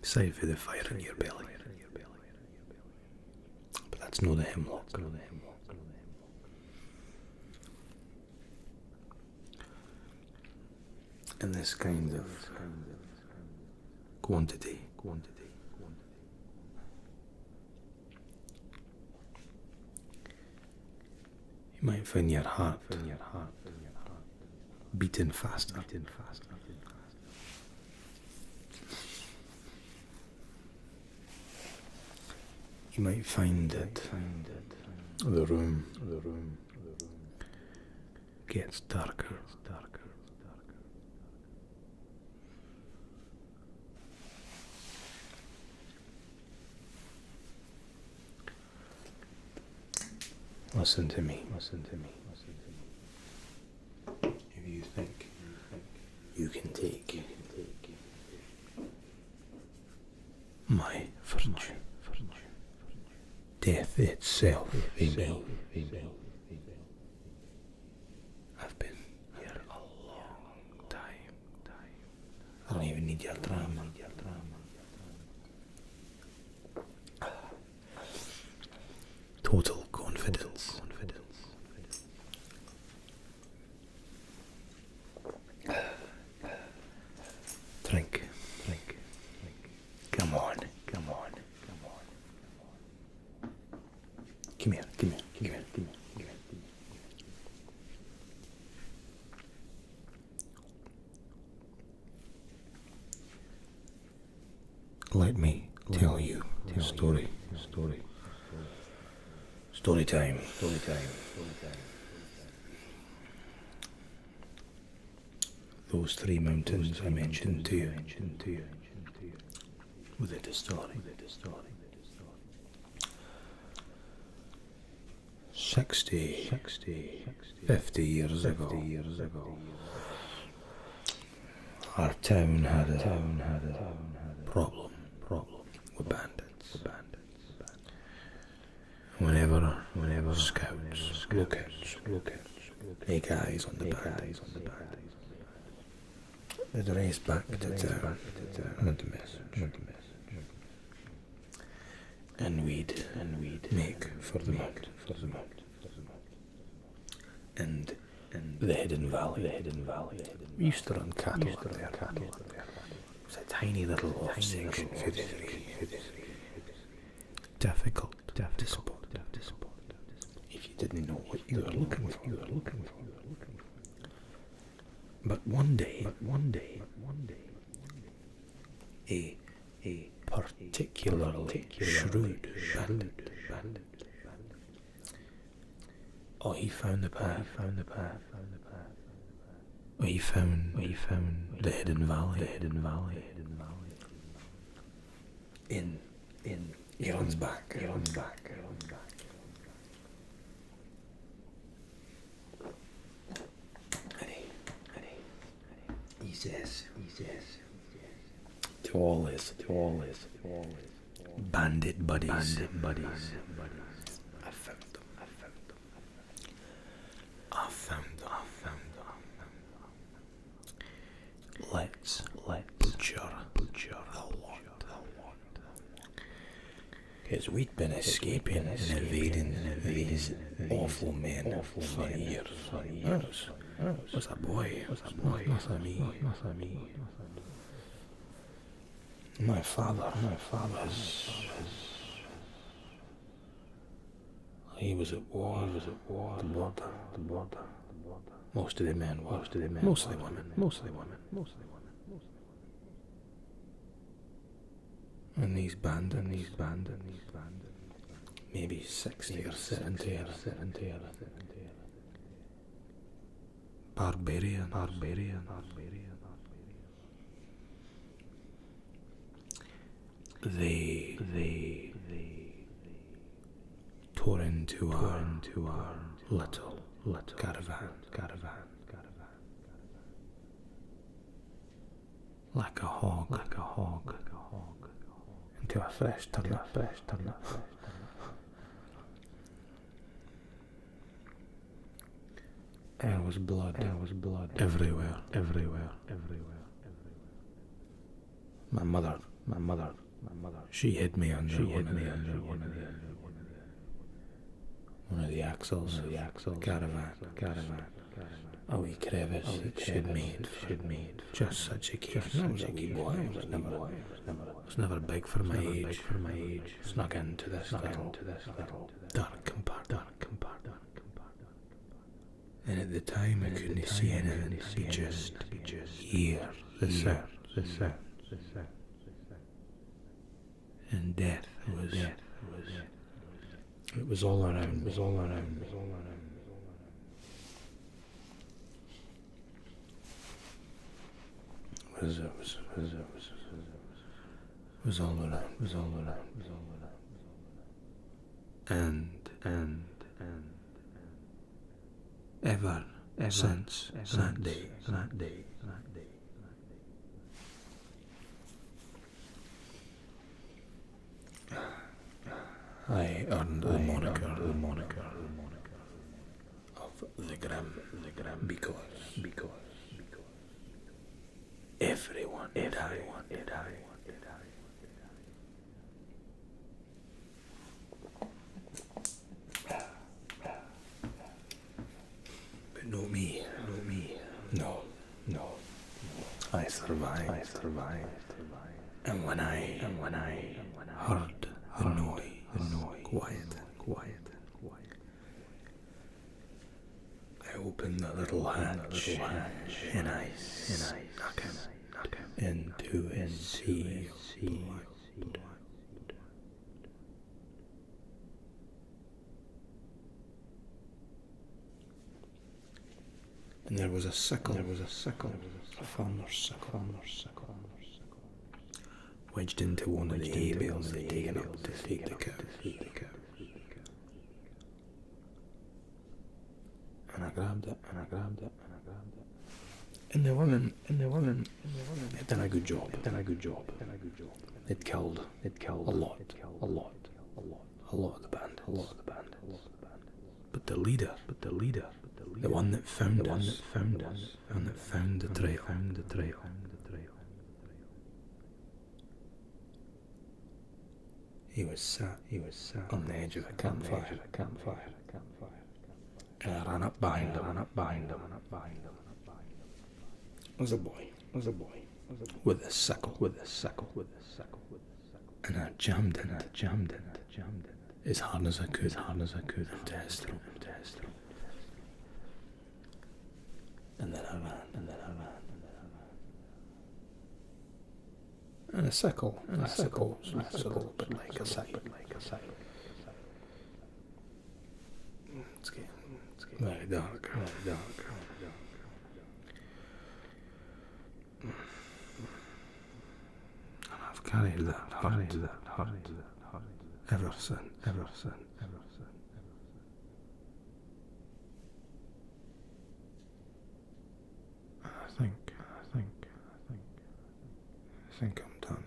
save for the fire in your belly. But that's no the hemlock. In this kind of quantity. You might find your heart beating faster. You might find that the room gets darker. Listen to me. If you think you can take my virtue, death itself, Amy. I've been here a long time. I don't even need your drama. Total confidence. Drink. Come on. Come here. Let me tell you a story. Story time. Those 3 mountains I mentioned to you with the distillery. 50 years ago, our town had a problem with bandits. Whenever scouts, lookouts, make eyes on the bandits, they'd race back to town, not a message. And we'd make for the mount. And the Hidden Valley. We used to run cattle up there. It was a tiny little off section for the three. Difficult to spot. If you didn't know what you were looking for. But one day, a particularly shrewd bandit. Oh, he found the path. Oh, he found the Hidden Valley. He runs back. And To all his bandit buddies. I found them. Let's butcher the lot. Because we'd been escaping and evading these awful men for years. I was a boy. Nothing me. My father was... He was at war. The border. Most of the men were. Mostly women. And these bandits. Maybe 60 or 70. Barbarian. They tore into our little caravan. Like a hog. Into a fresh turnip. There was blood everywhere. My mother. She hid me under one of the axles of the caravan. A wee crevice she'd made. Just such a case. I was a wee boy. I was never big for my age. Snuck into this little dark compartment. And at the time I couldn't see anything. Just hear the sound. And death was. It was all around. It was all around. And ever since that day. I earned the moniker of the Grim because everyone died. But not me. No. I survived. And when I heard the noise, quiet. I opened the little hatch and I snuck him into a sea of blood. And there was a sickle, a farmer's sickle, wedged into one of the hay bales they'd taken up to feed the cows. And I grabbed it. And the women had done a good job. They'd killed a lot of the bandits. But the leader, the one that found us, and that found the trail. He was sat on the edge of a campfire. And I ran up behind him. Was a boy. With a sickle. And I jammed it. As hard as I could into his throat. And then I ran. And a sickle, I suppose, was a little bit like a sickle. It's getting very dark. And I've carried that heart ever since. I think think I'm done.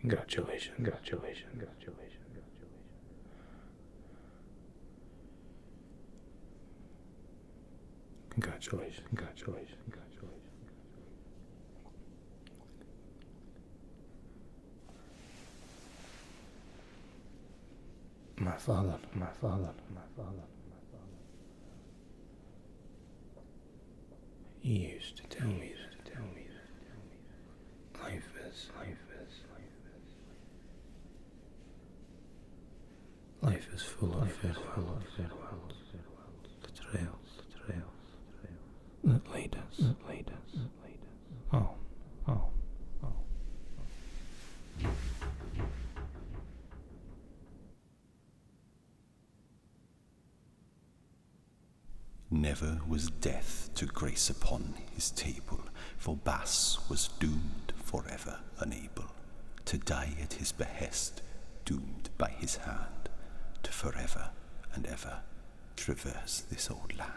Congratulations. My father. He used to tell me that life is. Life is full of farewells. The trails that lead us. Oh. Never was death to grace upon his table, for Bass was doomed forever unable to die at his behest, doomed by his hand to forever and ever traverse this old land.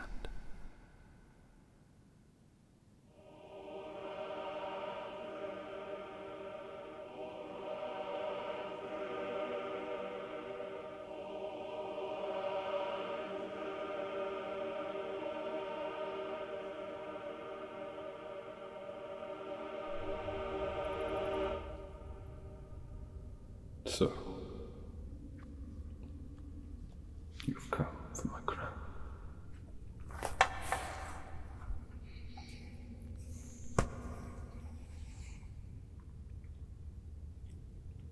So, you've come for my crown.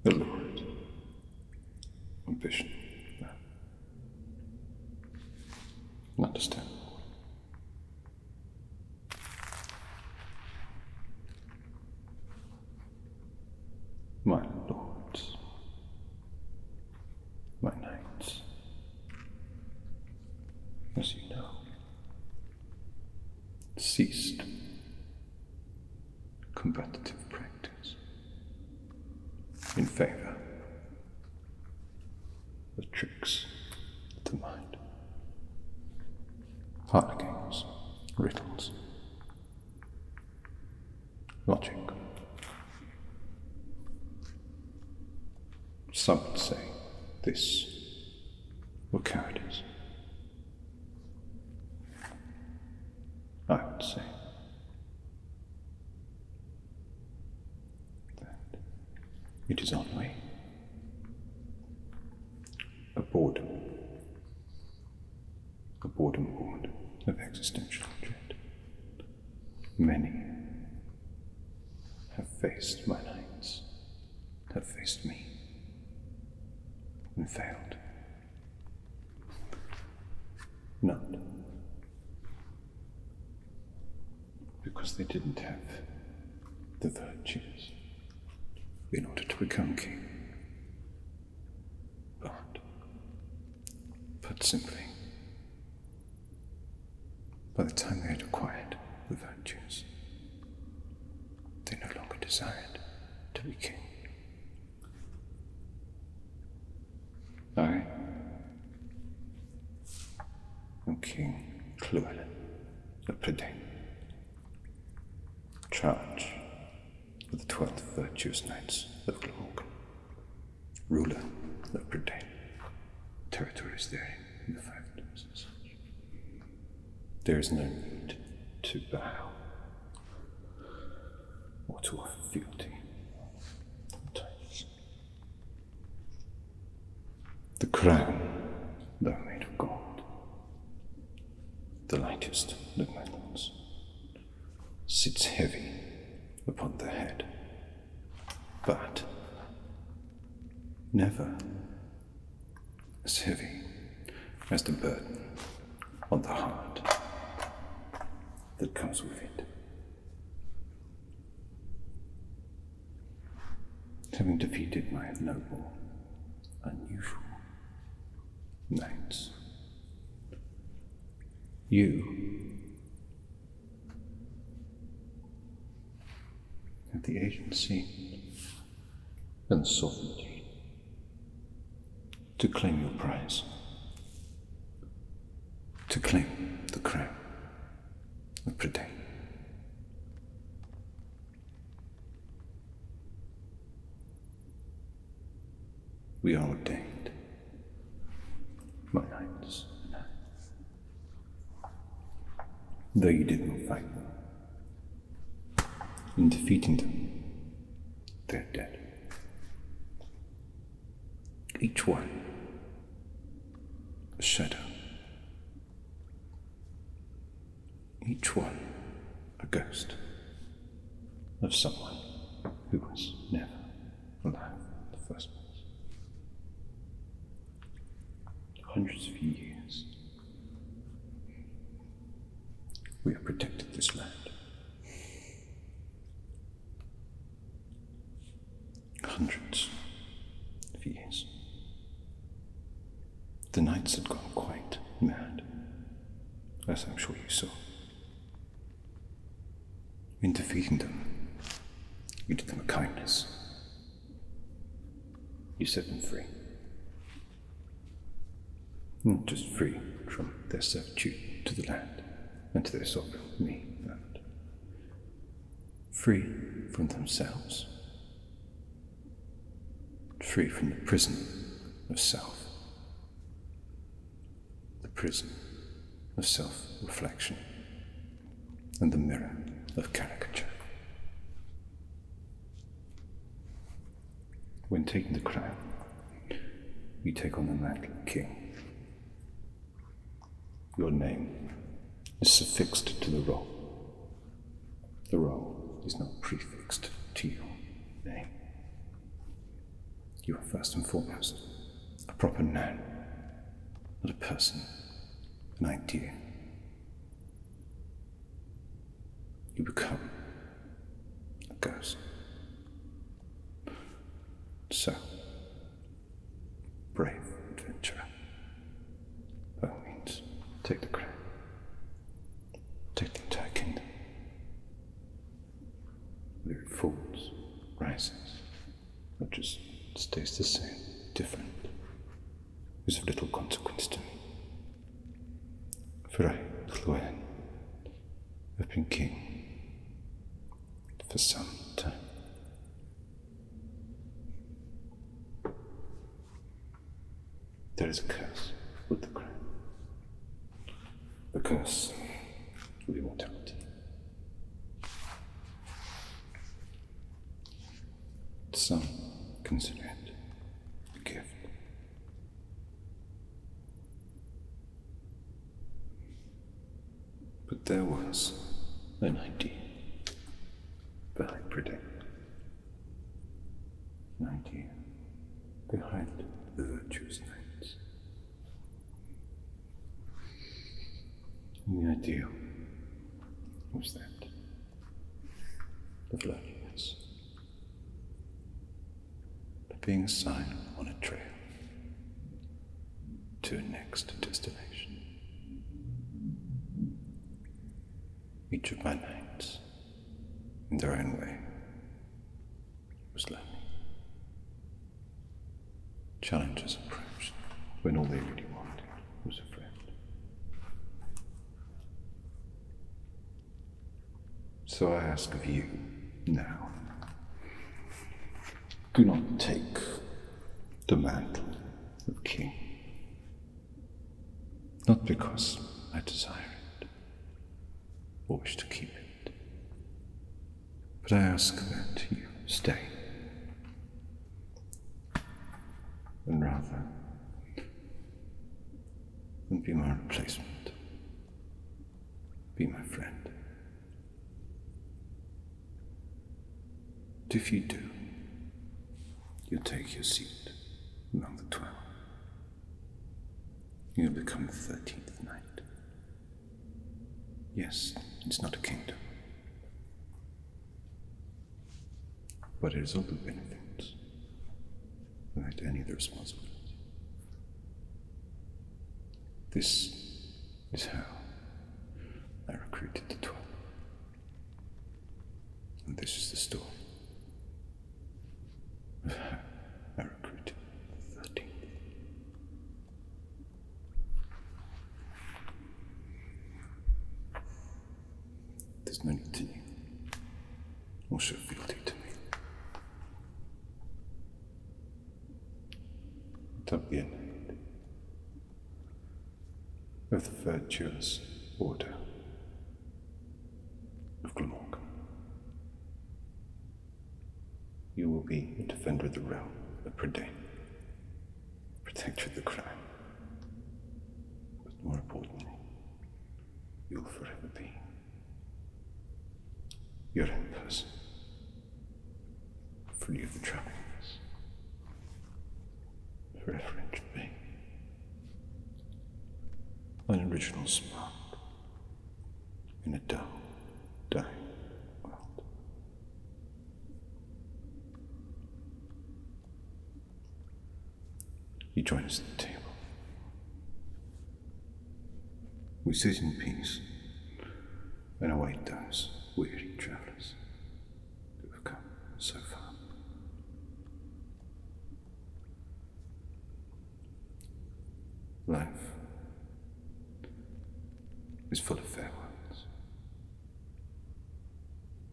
Allured. Ambition. Understand. My lords. My knights, as you know, ceased combative practice in favor of tricks of the mind, parlor games, riddles, logic. Some would say this were cowardice. I would say that it is only a boredom board of existential dread. Many have faced my nights, have faced me, and failed. None. Because they didn't have the virtues in order to become king. But, put simply, by the time they had acquired the virtues, they no longer desired to be king. I am King Ülr of Prydain, charge of the 12 virtuous knights of Glamorgan, ruler of Prydain, territories there in the Five Places. There is no need to bow or to offer fealty. The crown, though made of gold, the lightest of metals, sits heavy upon the head, but never as heavy as the burden on the heart that comes with it. Having defeated my noble, unusual knights, you have the agency and sovereignty to claim your prize, to claim the crown, of Prydain. We are ordained, my knights. Though you did not fight them, in defeating them, they're dead. Each one a shadow. Each one a ghost of someone who was never alive in the first place. Hundreds of years we have protected this land. Hundreds of years. The knights had gone quite mad, as I'm sure you saw. In defeating them, you did them a kindness. You set them free. Not just free from their servitude to the land and to their sovereign, me, and free from themselves. Free from the prison of self. The prison of self-reflection and the mirror of caricature. When taking the crown, you take on the mantle of king. Your name is suffixed to the role. The role is not prefixed to your name. You are first and foremost a proper noun, not a person, an idea. You become a ghost. So, brave adventurer, by all means, take the crown. Take the entire kingdom. Whether it falls, rises, or just stays the same, different, is of little consequence to me. For I, Llywelyn, have been king for some time. There is a curse with the crown. The curse of immortality. Some consider it a gift. But there was an idea behind Prydain. An idea behind the Virtuous Knights. And the idea was that of loneliness. Of being a sign on a trail to a next destination. Each of my knights, in their own way, was lonely. Challenges approached when all they really wanted was a friend. So I ask of you now, do not take the mantle of king. Not because I desire it, or wish to keep it, but I ask that you stay, and rather than be my replacement, be my friend. If you do, you'll take your seat among the 12. You'll become the 13th knight. Yes, it's not a kingdom, but it has all the benefits without any of the responsibility. This is how I recruited the 12. And this is the story of how I recruited the 13th. There's no need to kneel or show fealty to me. Don't be envied of the virtuous order of Glamorgan. You will be a defender of the realm of Prydain, protector of the crown. But more importantly, you'll forever be your own person, free of the trappings, forever to be an original spark in a dull, dying world. You join us at the table. We sit in peace and await those weary travelers who have come so far. Life is full of farewells,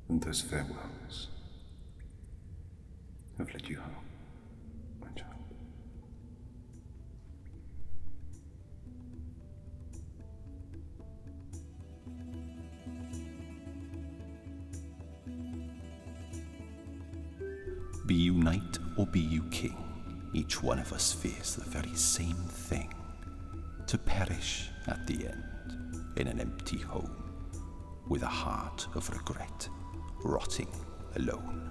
and those farewells have led you home, my child. Be you knight or be you king, each one of us fears the very same thing: to perish at the end in an empty home, with a heart of regret, rotting alone.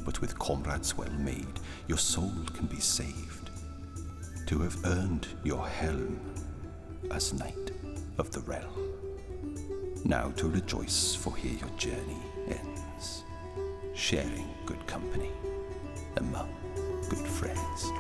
But with comrades well made, your soul can be saved. To have earned your helm as knight of the realm. Now to rejoice, for here your journey ends, sharing good company among good friends.